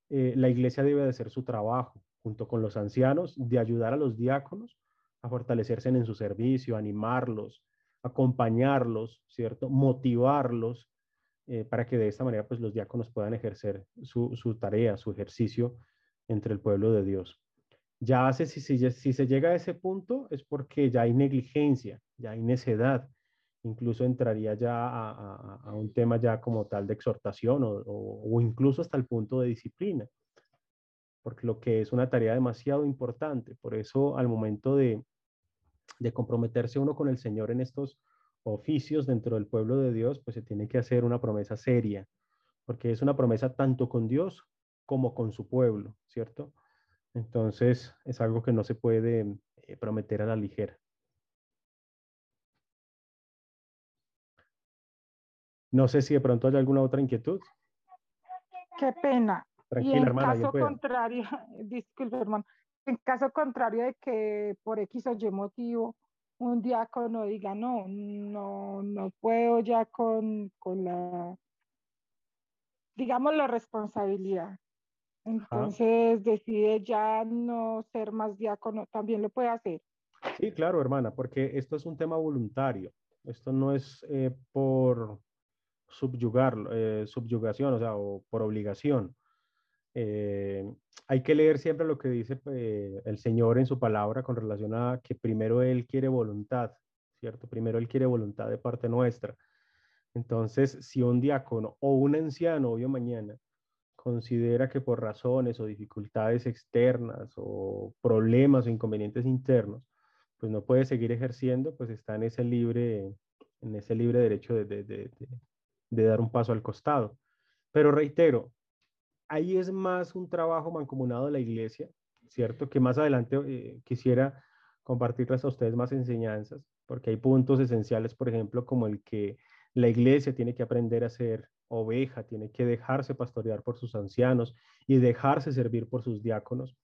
la iglesia debe de hacer su trabajo junto con los ancianos, de ayudar a los diáconos a fortalecerse en su servicio, animarlos, acompañarlos, ¿cierto? Motivarlos para que de esta manera pues los diáconos puedan ejercer su tarea, su ejercicio entre el pueblo de Dios. Ya hace, si se llega a ese punto es porque ya hay negligencia, ya hay necedad, incluso entraría ya a un tema ya como tal de exhortación o incluso hasta el punto de disciplina, porque lo que es una tarea demasiado importante. Por eso al momento de comprometerse uno con el Señor en estos oficios dentro del pueblo de Dios, pues se tiene que hacer una promesa seria, porque es una promesa tanto con Dios como con su pueblo, ¿cierto? Entonces es algo que no se puede prometer a la ligera. No sé si de pronto hay alguna otra inquietud. Qué pena. Y Tranquila, en hermana, bien caso pueda. contrario, disculpe, hermano, en caso contrario de que por X o Y motivo un diácono diga, no puedo ya con la, digamos, la responsabilidad. Ajá. Entonces decide ya no ser más diácono, también lo puede hacer. Sí, claro, hermana, porque esto es un tema voluntario. Esto no es por subyugación, o sea, o por obligación. Eh, Hay que leer siempre lo que dice el Señor en su palabra con relación a que primero Él quiere voluntad, ¿cierto? Primero Él quiere voluntad de parte nuestra. Entonces, si un diácono o un anciano hoy o mañana considera que por razones o dificultades externas o problemas o inconvenientes internos, pues no puede seguir ejerciendo, pues está en ese libre derecho de dar un paso al costado. Pero reitero, ahí es más un trabajo mancomunado de la iglesia, ¿cierto? Que más adelante quisiera compartirles a ustedes más enseñanzas, porque hay puntos esenciales, por ejemplo, como el que la iglesia tiene que aprender a ser oveja, tiene que dejarse pastorear por sus ancianos y dejarse servir por sus diáconos.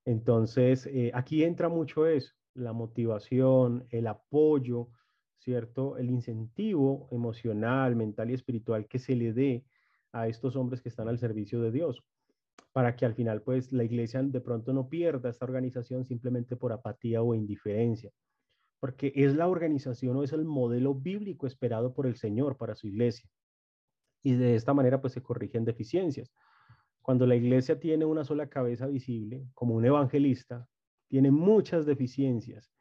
Entonces, aquí entra mucho eso, la motivación, el apoyo, ¿cierto? El incentivo emocional, mental y espiritual que se le dé a estos hombres que están al servicio de Dios, para que al final, pues, la iglesia de pronto no pierda esta organización simplemente por apatía o indiferencia, porque es la organización o es el modelo bíblico esperado por el Señor para su iglesia. Y de esta manera, pues, se corrigen deficiencias. Cuando la iglesia tiene una sola cabeza visible, como un evangelista, tiene muchas deficiencias,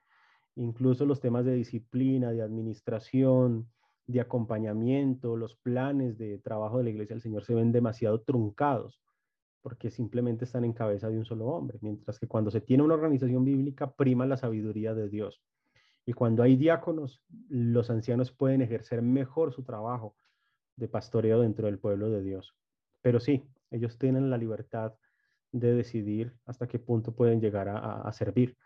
incluso los temas de disciplina, de administración, de acompañamiento, los planes de trabajo de la iglesia del Señor se ven demasiado truncados porque simplemente están en cabeza de un solo hombre, mientras que cuando se tiene una organización bíblica prima la sabiduría de Dios. Y cuando hay diáconos, los ancianos pueden ejercer mejor su trabajo de pastoreo dentro del pueblo de Dios. Pero sí, ellos tienen la libertad de decidir hasta qué punto pueden llegar a servir.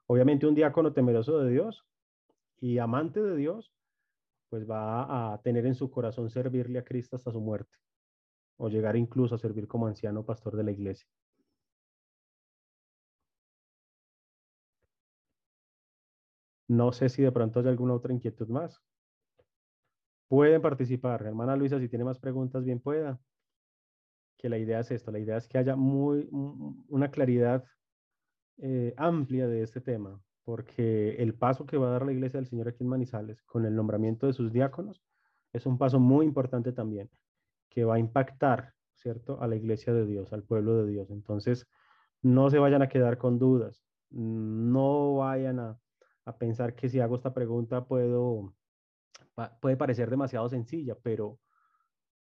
Obviamente un diácono temeroso de Dios y amante de Dios, pues va a tener en su corazón servirle a Cristo hasta su muerte, o llegar incluso a servir como anciano pastor de la iglesia. No sé si de pronto hay alguna otra inquietud más. Pueden participar. Hermana Luisa, si tiene más preguntas, bien pueda. Que la idea es esto, la idea es que haya una claridad amplia de este tema, porque el paso que va a dar la iglesia del Señor aquí en Manizales con el nombramiento de sus diáconos es un paso muy importante también, que va a impactar, ¿cierto?, a la iglesia de Dios, al pueblo de Dios. Entonces, no se vayan a quedar con dudas, no vayan a pensar que si hago esta pregunta puede parecer demasiado sencilla, pero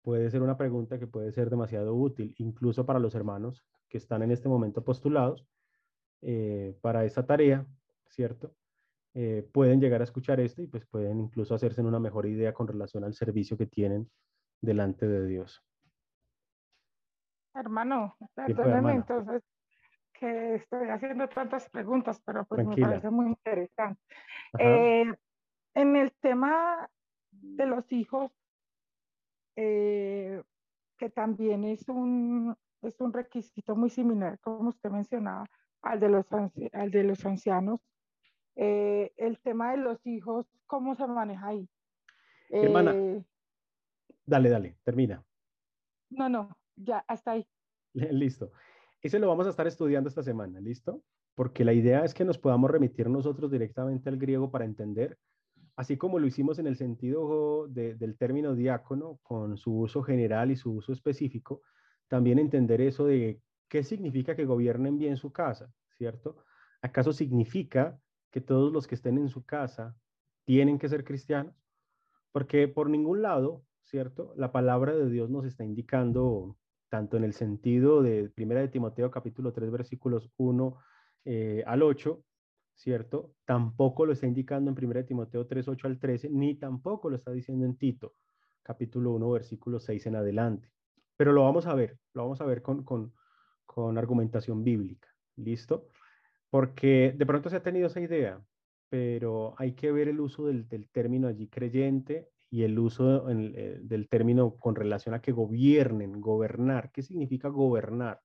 puede ser una pregunta que puede ser demasiado útil, incluso para los hermanos que están en este momento postulados para esta tarea, ¿cierto? Pueden llegar a escuchar esto y pues pueden incluso hacerse una mejor idea con relación al servicio que tienen delante de Dios. Hermano, ¿Qué fue, perdóneme hermana? entonces que estoy haciendo tantas preguntas, pero pues me Tranquila. parece muy interesante. Ajá. Eh, en el tema de los hijos, eh, que también es un requisito muy similar, como usted mencionaba, al de los ancianos. El tema de los hijos, ¿cómo se maneja ahí? Hermana, Eh, dale, termina. no, ya, hasta ahí. Listo. Ese lo vamos a estar estudiando esta semana, ¿listo? Porque la idea es que nos podamos remitir nosotros directamente al griego para entender, así como lo hicimos en el sentido del término diácono, con su uso general y su uso específico, también entender eso de qué significa que gobiernen bien su casa, ¿cierto? ¿Acaso significa que todos los que estén en su casa tienen que ser cristianos? Porque por ningún lado, ¿cierto? La palabra de Dios nos está indicando, tanto en el sentido de Primera de Timoteo capítulo 3 versículos 1 al 8, ¿cierto? Tampoco lo está indicando en Primera de Timoteo 3, 8 al 13, ni tampoco lo está diciendo en Tito capítulo 1 versículo 6 en adelante. Pero lo vamos a ver con argumentación bíblica, ¿listo? Porque de pronto se ha tenido esa idea, pero hay que ver el uso del término allí creyente y el uso del término con relación a que gobiernen, gobernar. ¿Qué significa gobernar?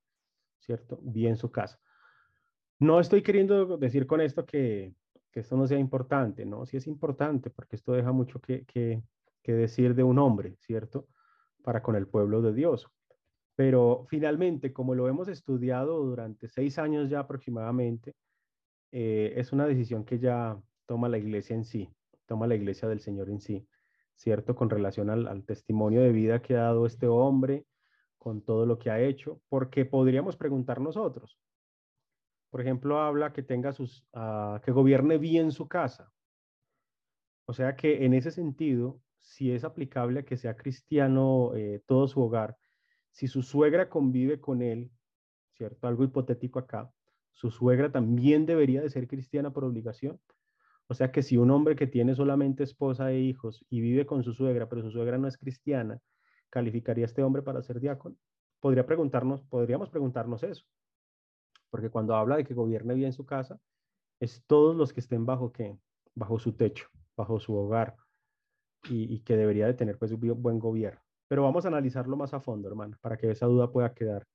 ¿Cierto? Bien su casa. No estoy queriendo decir con esto que esto no sea importante, ¿no? Sí es importante porque esto deja mucho que decir de un hombre, ¿cierto? Para con el pueblo de Dios. Pero finalmente, como lo hemos estudiado durante 6 años ya aproximadamente, es una decisión que ya toma la iglesia en sí, toma la iglesia del Señor en sí, ¿cierto? Con relación al testimonio de vida que ha dado este hombre, con todo lo que ha hecho, porque podríamos preguntar nosotros. Por ejemplo, habla que tenga que gobierne bien su casa. O sea que en ese sentido, si es aplicable a que sea cristiano todo su hogar, si su suegra convive con él, ¿cierto? Algo hipotético acá, su suegra también debería de ser cristiana por obligación. O sea que si un hombre que tiene solamente esposa e hijos y vive con su suegra, pero su suegra no es cristiana, ¿calificaría a este hombre para ser diácono? Podríamos preguntarnos eso, porque cuando habla de que gobierne bien su casa, es todos los que estén bajo qué, bajo su techo, bajo su hogar, y que debería de tener pues un buen gobierno. Pero vamos a analizarlo más a fondo, hermano, para que esa duda pueda quedar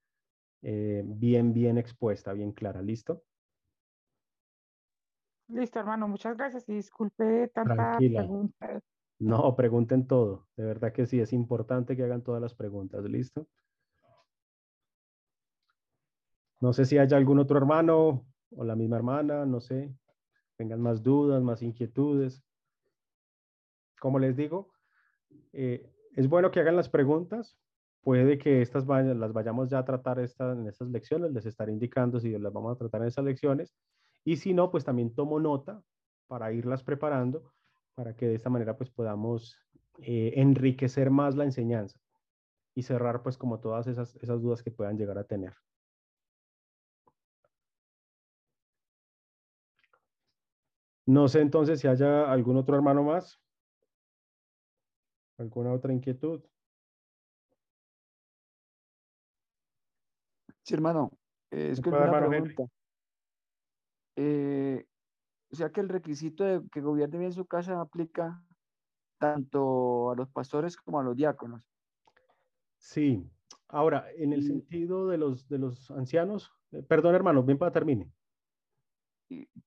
bien expuesta, bien clara. ¿Listo? Listo, hermano, muchas gracias y disculpe tanta Tranquila. pregunta. No, pregunten todo. De verdad que sí, es importante que hagan todas las preguntas. ¿Listo? No sé si haya algún otro hermano o la misma hermana, no sé, tengan más dudas, más inquietudes. Como les digo, es bueno que hagan las preguntas. Puede que las vayamos ya a tratar en estas lecciones, les estaré indicando si las vamos a tratar en esas lecciones. Y si no, pues también tomo nota para irlas preparando, para que de esta manera pues podamos enriquecer más la enseñanza y cerrar pues como todas esas dudas que puedan llegar a tener. No sé entonces si haya algún otro hermano más, alguna otra inquietud. Sí, hermano, es ¿Me que puede, una hermano Henry? pregunta. Eh, o sea que el requisito de que gobierne bien su casa aplica tanto a los pastores como a los diáconos. Sí. Ahora, en el Y, sentido de los ancianos, perdón, hermano, bien para termine.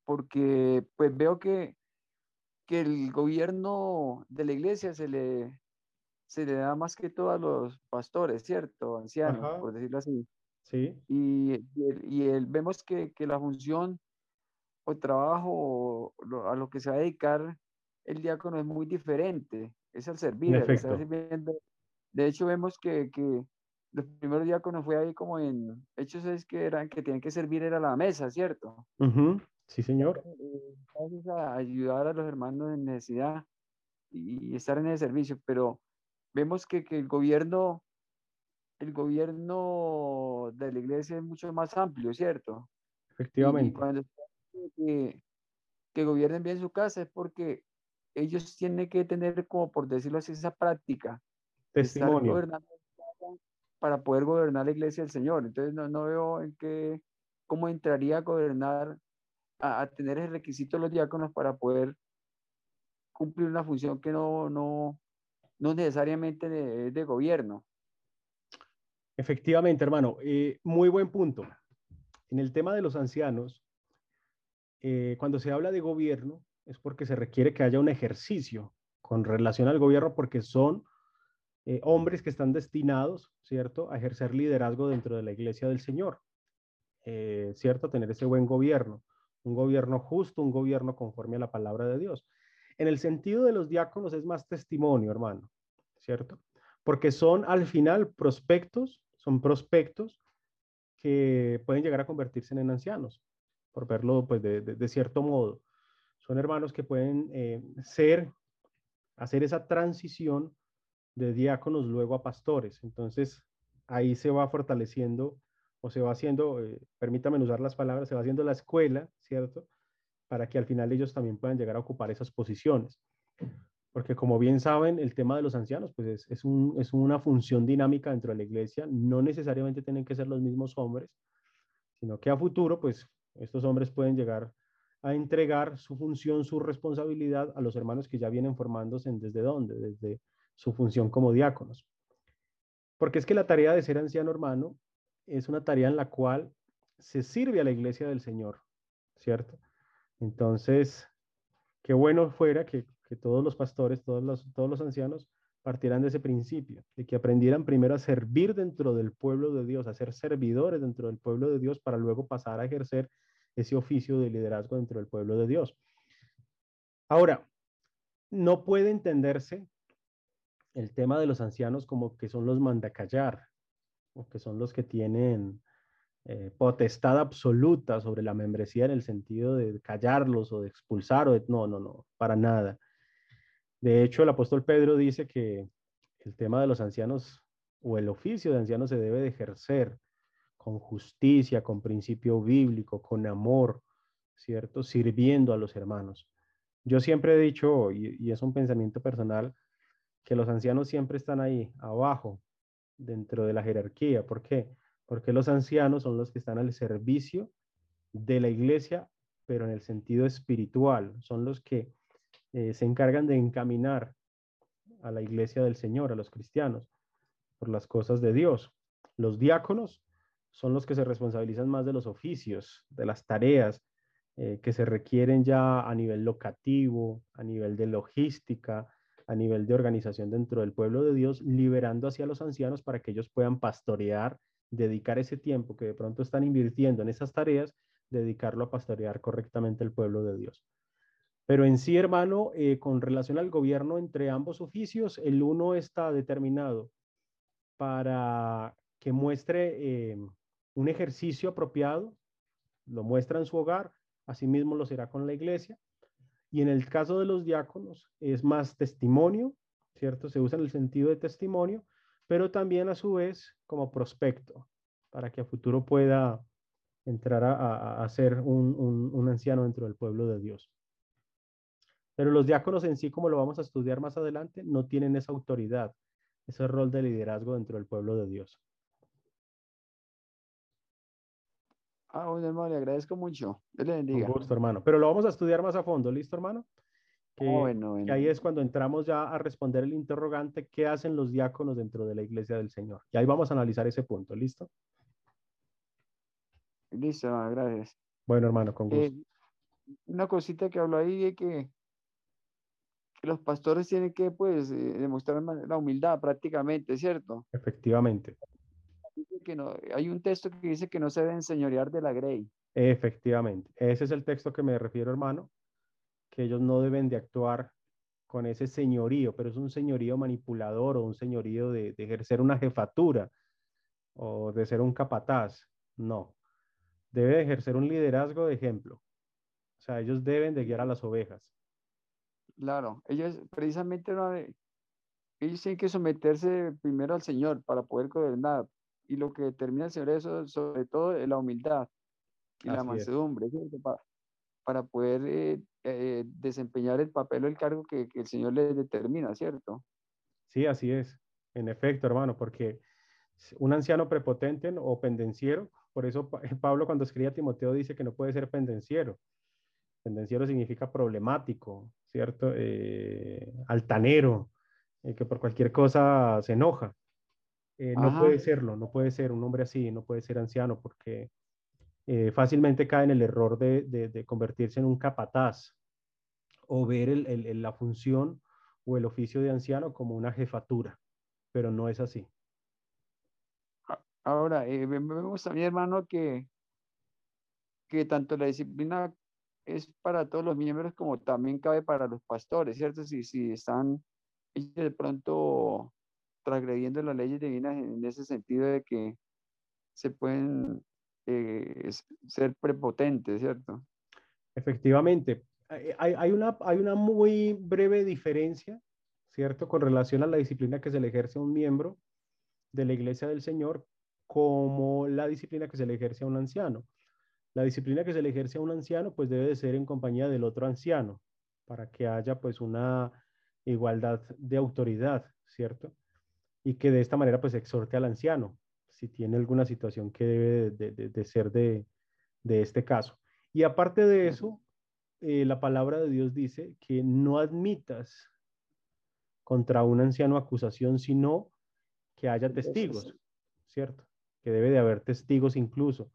porque pues veo que el gobierno de la iglesia se le da más que todo a los pastores, ¿cierto? Ancianos, Ajá, por decirlo así. sí, Vemos que la función o trabajo a lo que se va a dedicar el diácono es muy diferente, es al En servir, al estar efecto, sirviendo. De hecho, vemos que los primeros diáconos fue ahí como en Hechos es que eran que tienen que servir era la mesa, ¿cierto? ujú, sí, señor. Gracias a ayudar a los hermanos en necesidad y estar en el servicio, pero vemos que el gobierno de la iglesia es mucho más amplio, ¿cierto? Y Efectivamente. cuando que gobiernen bien su casa es porque ellos tienen que tener, como por decirlo así, esa práctica de estar Testimonio. gobernando para poder gobernar la iglesia del Señor. Entonces no veo cómo entraría a gobernar, a tener el requisito de los diáconos para poder cumplir una función que no necesariamente de gobierno. Efectivamente, hermano. Muy buen punto. En el tema de los ancianos, cuando se habla de gobierno, es porque se requiere que haya un ejercicio con relación al gobierno, porque son hombres que están destinados, ¿cierto?, a ejercer liderazgo dentro de la iglesia del Señor, ¿cierto?, tener ese buen gobierno, un gobierno justo, un gobierno conforme a la palabra de Dios. En el sentido de los diáconos es más testimonio, hermano, ¿cierto? Porque son al final prospectos, son prospectos que pueden llegar a convertirse en ancianos, por verlo pues de cierto modo. Son hermanos que pueden hacer esa transición de diáconos luego a pastores. Entonces, ahí se va fortaleciendo o se va haciendo, permítanme usar las palabras, se va haciendo la escuela, ¿cierto? Para que al final ellos también puedan llegar a ocupar esas posiciones. Porque como bien saben, el tema de los ancianos, pues es una función dinámica dentro de la iglesia. No necesariamente tienen que ser los mismos hombres, sino que a futuro, pues estos hombres pueden llegar a entregar su función, su responsabilidad a los hermanos que ya vienen formándose desde dónde, desde su función como diáconos. Porque es que la tarea de ser anciano, hermano, es una tarea en la cual se sirve a la iglesia del Señor, ¿cierto? Entonces, qué bueno fuera que todos los pastores, todos los ancianos partieran de ese principio, de que aprendieran primero a servir dentro del pueblo de Dios, a ser servidores dentro del pueblo de Dios para luego pasar a ejercer ese oficio de liderazgo dentro del pueblo de Dios. Ahora, no puede entenderse el tema de los ancianos como que son los mandacallar, o que son los que tienen potestad absoluta sobre la membresía en el sentido de callarlos o de expulsar, no, no, no, para nada. De hecho, el apóstol Pedro dice que el tema de los ancianos o el oficio de ancianos se debe de ejercer con justicia, con principio bíblico, con amor, ¿cierto? Sirviendo a los hermanos. Yo siempre he dicho, y es un pensamiento personal, que los ancianos siempre están ahí, abajo, dentro de la jerarquía. ¿Por qué? Porque los ancianos son los que están al servicio de la iglesia, pero en el sentido espiritual. Son los que se encargan de encaminar a la iglesia del Señor, a los cristianos, por las cosas de Dios. Los diáconos son los que se responsabilizan más de los oficios, de las tareas que se requieren ya a nivel locativo, a nivel de logística, a nivel de organización dentro del pueblo de Dios, liberando hacia los ancianos para que ellos puedan pastorear, dedicar ese tiempo que de pronto están invirtiendo en esas tareas, dedicarlo a pastorear correctamente el pueblo de Dios. Pero en sí, hermano, con relación al gobierno entre ambos oficios, el uno está determinado para que muestre un ejercicio apropiado, lo muestra en su hogar, asimismo lo será con la iglesia. Y en el caso de los diáconos es más testimonio, ¿cierto? Se usa en el sentido de testimonio, pero también a su vez como prospecto, para que a futuro pueda entrar a ser un anciano dentro del pueblo de Dios. Pero los diáconos en sí, como lo vamos a estudiar más adelante, no tienen esa autoridad, ese rol de liderazgo dentro del pueblo de Dios. Bueno, hermano, le agradezco mucho. Dios le Un bendiga. gusto, hermano. Pero lo vamos a estudiar más a fondo, ¿listo, hermano? Bueno, Que ahí es cuando entramos ya a responder el interrogante, ¿qué hacen los diáconos dentro de la iglesia del Señor? Y ahí vamos a analizar ese punto, ¿listo? listo, hermano, gracias. Bueno, hermano, con Eh, gusto. una cosita que habló ahí de que los pastores tienen que, pues, demostrar la humildad prácticamente, ¿cierto? Efectivamente. Dice que no, hay un texto que dice que no se deben señorear de la grey. Efectivamente, ese es el texto que me refiero, hermano, que ellos no deben de actuar con ese señorío, pero es un señorío manipulador o un señorío de ejercer una jefatura o de ser un capataz. No, debe de ejercer un liderazgo de ejemplo. O sea, ellos deben de guiar a las ovejas. Claro, ellos precisamente ellos tienen que someterse primero al Señor para poder gobernar. Y lo que determina el Señor eso, sobre todo, es la humildad y la Así es. mansedumbre, ¿cierto? Para poder desempeñar el papel o el cargo que el Señor les determina, ¿cierto? Sí, así es. En efecto, hermano, porque un anciano prepotente o pendenciero, por eso Pablo cuando escribe a Timoteo dice que no puede ser pendenciero. Pendenciero significa problemático, ¿cierto? Altanero, que por cualquier cosa se enoja. No puede Ajá, serlo, no puede ser un hombre así, no puede ser anciano, porque fácilmente cae en el error de convertirse en un capataz o ver la función o el oficio de anciano como una jefatura, pero no es así. ahora, vemos también, hermano, que tanto la disciplina es para todos los miembros como también cabe para los pastores, ¿cierto? Si están ellos de pronto transgrediendo las leyes divinas en ese sentido de que se pueden ser prepotentes, ¿cierto? Efectivamente, hay una muy breve diferencia, ¿cierto? Con relación a la disciplina que se le ejerce a un miembro de la Iglesia del Señor como la disciplina que se le ejerce a un anciano. La disciplina que se le ejerce a un anciano pues debe de ser en compañía del otro anciano para que haya pues una igualdad de autoridad, ¿cierto? Y que de esta manera pues exhorte al anciano si tiene alguna situación que debe de ser de este caso. Y aparte de eso, la palabra de Dios dice que no admitas contra un anciano acusación, sino que haya Entonces, testigos, ¿cierto? Que debe de haber testigos incluso.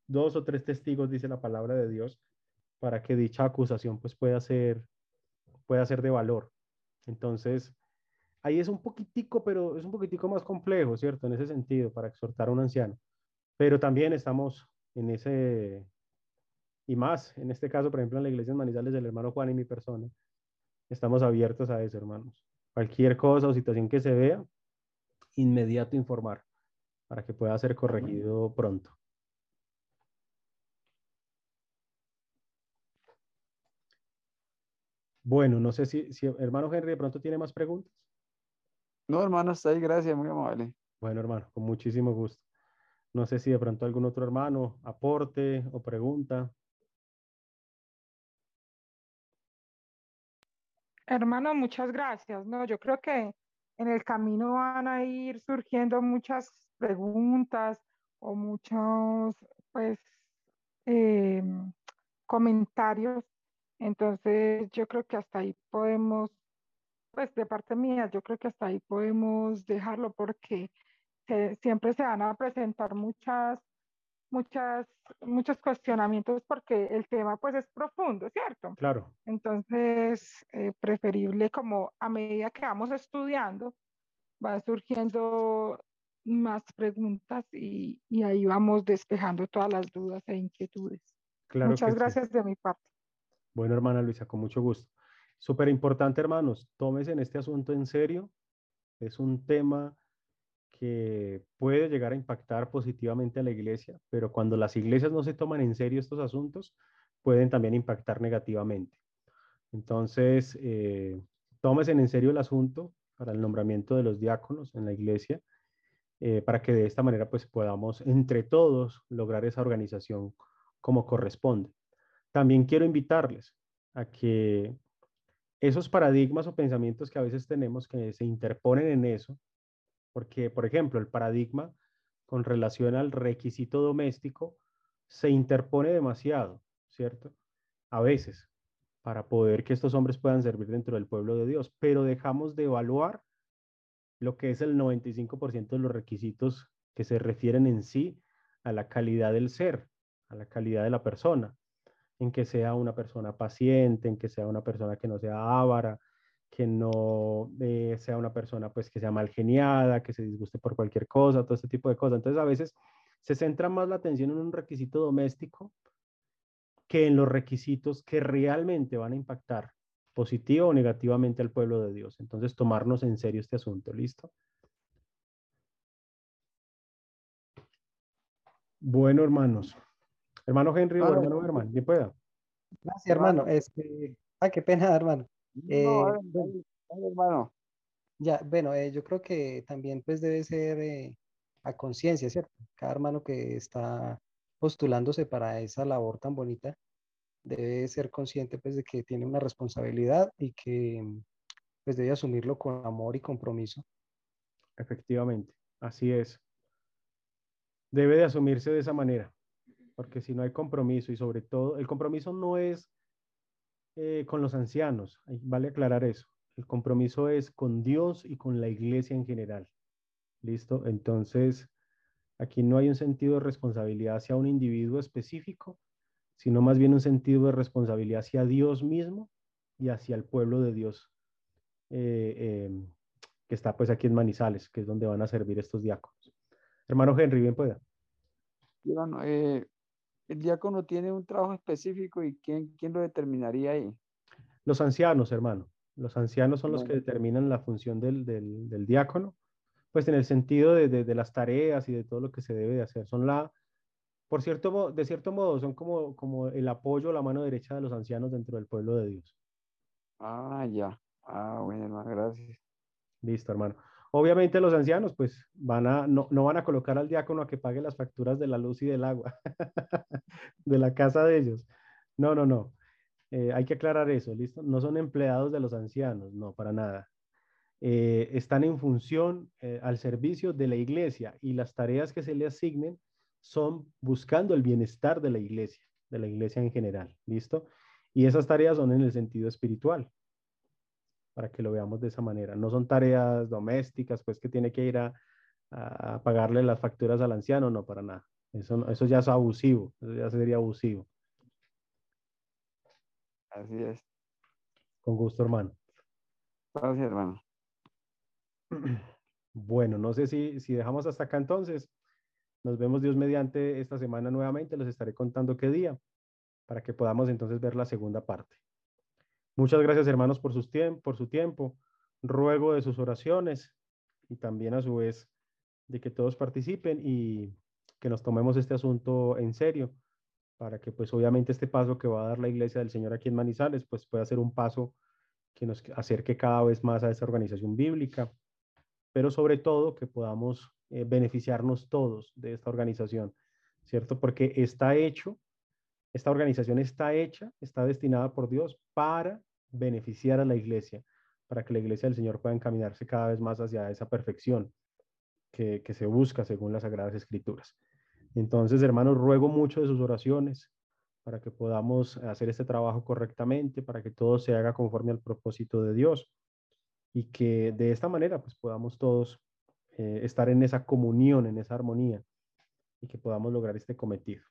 Dos o tres testigos, dice la palabra de Dios, para que dicha acusación pues pueda ser de valor. Entonces, ahí es un poquitico, pero es un poquitico más complejo, ¿cierto? En ese sentido, para exhortar a un anciano. Pero también estamos en ese, y más, en este caso, por ejemplo, en la iglesia en Manizales del hermano Juan y mi persona, estamos abiertos a eso, hermanos. Cualquier cosa o situación que se vea, inmediato informar para que pueda ser corregido pronto. Bueno, no sé si hermano Henry de pronto tiene más preguntas. no, hermano, está ahí, gracias, muy amable. Bueno, hermano, con muchísimo gusto. No sé si de pronto algún otro hermano aporte o pregunta. Hermano, muchas gracias. No, yo creo que en el camino van a ir surgiendo muchas preguntas o muchos, pues, eh, comentarios. Entonces, yo creo que hasta ahí podemos, pues, de parte mía, yo creo que hasta ahí podemos dejarlo porque siempre se van a presentar muchas, muchos cuestionamientos porque el tema pues es profundo, ¿cierto? Claro, Entonces, preferible como a medida que vamos estudiando, van surgiendo más preguntas y ahí vamos despejando todas las dudas e inquietudes. claro que Muchas sí. gracias de mi parte. Bueno, hermana Luisa, con mucho gusto. Súper importante, hermanos, tómese en este asunto en serio. Es un tema que puede llegar a impactar positivamente a la iglesia, pero cuando las iglesias no se toman en serio estos asuntos, pueden también impactar negativamente. Entonces, tómese en serio el asunto para el nombramiento de los diáconos en la iglesia, para que de esta manera pues podamos entre todos lograr esa organización como corresponde. También quiero invitarles a que esos paradigmas o pensamientos que a veces tenemos que se interponen en eso, porque, por ejemplo, el paradigma con relación al requisito doméstico se interpone demasiado, ¿cierto? A veces, para poder que estos hombres puedan servir dentro del pueblo de Dios, pero dejamos de evaluar lo que es el 95% de los requisitos que se refieren en sí a la calidad del ser, a la calidad de la persona, en que sea una persona paciente, en que sea una persona que no sea avara, que no sea una persona pues que sea mal geniada, que se disguste por cualquier cosa, todo este tipo de cosas. Entonces a veces se centra más la atención en un requisito doméstico que en los requisitos que realmente van a impactar positiva o negativamente al pueblo de Dios. Entonces, tomarnos en serio este asunto. ¿Listo? Bueno, hermanos. Hermano Henry o hermano Herman, ¿bien pueda? Gracias, hermano. Qué pena, hermano. No, Bueno, hermano. ya, bueno, yo creo que también pues debe ser a conciencia, ¿cierto? Cada hermano que está postulándose para esa labor tan bonita debe ser consciente pues de que tiene una responsabilidad y que pues debe asumirlo con amor y compromiso. Efectivamente, así es. Debe de asumirse de esa manera, porque si no hay compromiso y sobre todo, el compromiso no es con los ancianos, vale aclarar eso. El compromiso es con Dios y con la iglesia en general. ¿Listo? Entonces, aquí no hay un sentido de responsabilidad hacia un individuo específico, sino más bien un sentido de responsabilidad hacia Dios mismo y hacia el pueblo de Dios eh, eh, que está pues aquí en Manizales, que es donde van a servir estos diáconos. Hermano Henry, bien pueda. Hermano, el diácono tiene un trabajo específico y ¿quién lo determinaría ahí? Los ancianos, hermano. Los ancianos son los que Bueno, determinan la función del diácono, pues en el sentido de las tareas y de todo lo que se debe de hacer. Son de cierto modo, son como el apoyo, la mano derecha de los ancianos dentro del pueblo de Dios. ya. Bueno, hermano, gracias. Listo, hermano. Obviamente los ancianos, pues, no van a colocar al diácono a que pague las facturas de la luz y del agua de la casa de ellos. No, no, no. Hay que aclarar eso, ¿listo? No son empleados de los ancianos, no, para nada. Están en función al servicio de la iglesia y las tareas que se le asignen son buscando el bienestar de la iglesia en general, ¿listo? Y esas tareas son en el sentido espiritual, para que lo veamos de esa manera. No son tareas domésticas, pues que tiene que ir a pagarle las facturas al anciano, no, para nada. Eso ya es abusivo, eso ya sería abusivo. Así es. Con gusto, hermano. Gracias, hermano. Bueno, no sé si dejamos hasta acá entonces. Nos vemos Dios mediante esta semana nuevamente. Les estaré contando qué día para que podamos entonces ver la segunda parte. Muchas gracias, hermanos, por su tiempo. Ruego de sus oraciones y también a su vez de que todos participen y que nos tomemos este asunto en serio para que pues obviamente este paso que va a dar la Iglesia del Señor aquí en Manizales pues pueda ser un paso que nos acerque cada vez más a esta organización bíblica, pero sobre todo que podamos beneficiarnos todos de esta organización, ¿cierto? Porque esta organización está hecha, está destinada por Dios para beneficiar a la iglesia, para que la iglesia del Señor pueda encaminarse cada vez más hacia esa perfección que se busca según las Sagradas Escrituras. Entonces, hermanos, ruego mucho de sus oraciones para que podamos hacer este trabajo correctamente, para que todo se haga conforme al propósito de Dios y que de esta manera pues podamos todos estar en esa comunión, en esa armonía y que podamos lograr este cometido.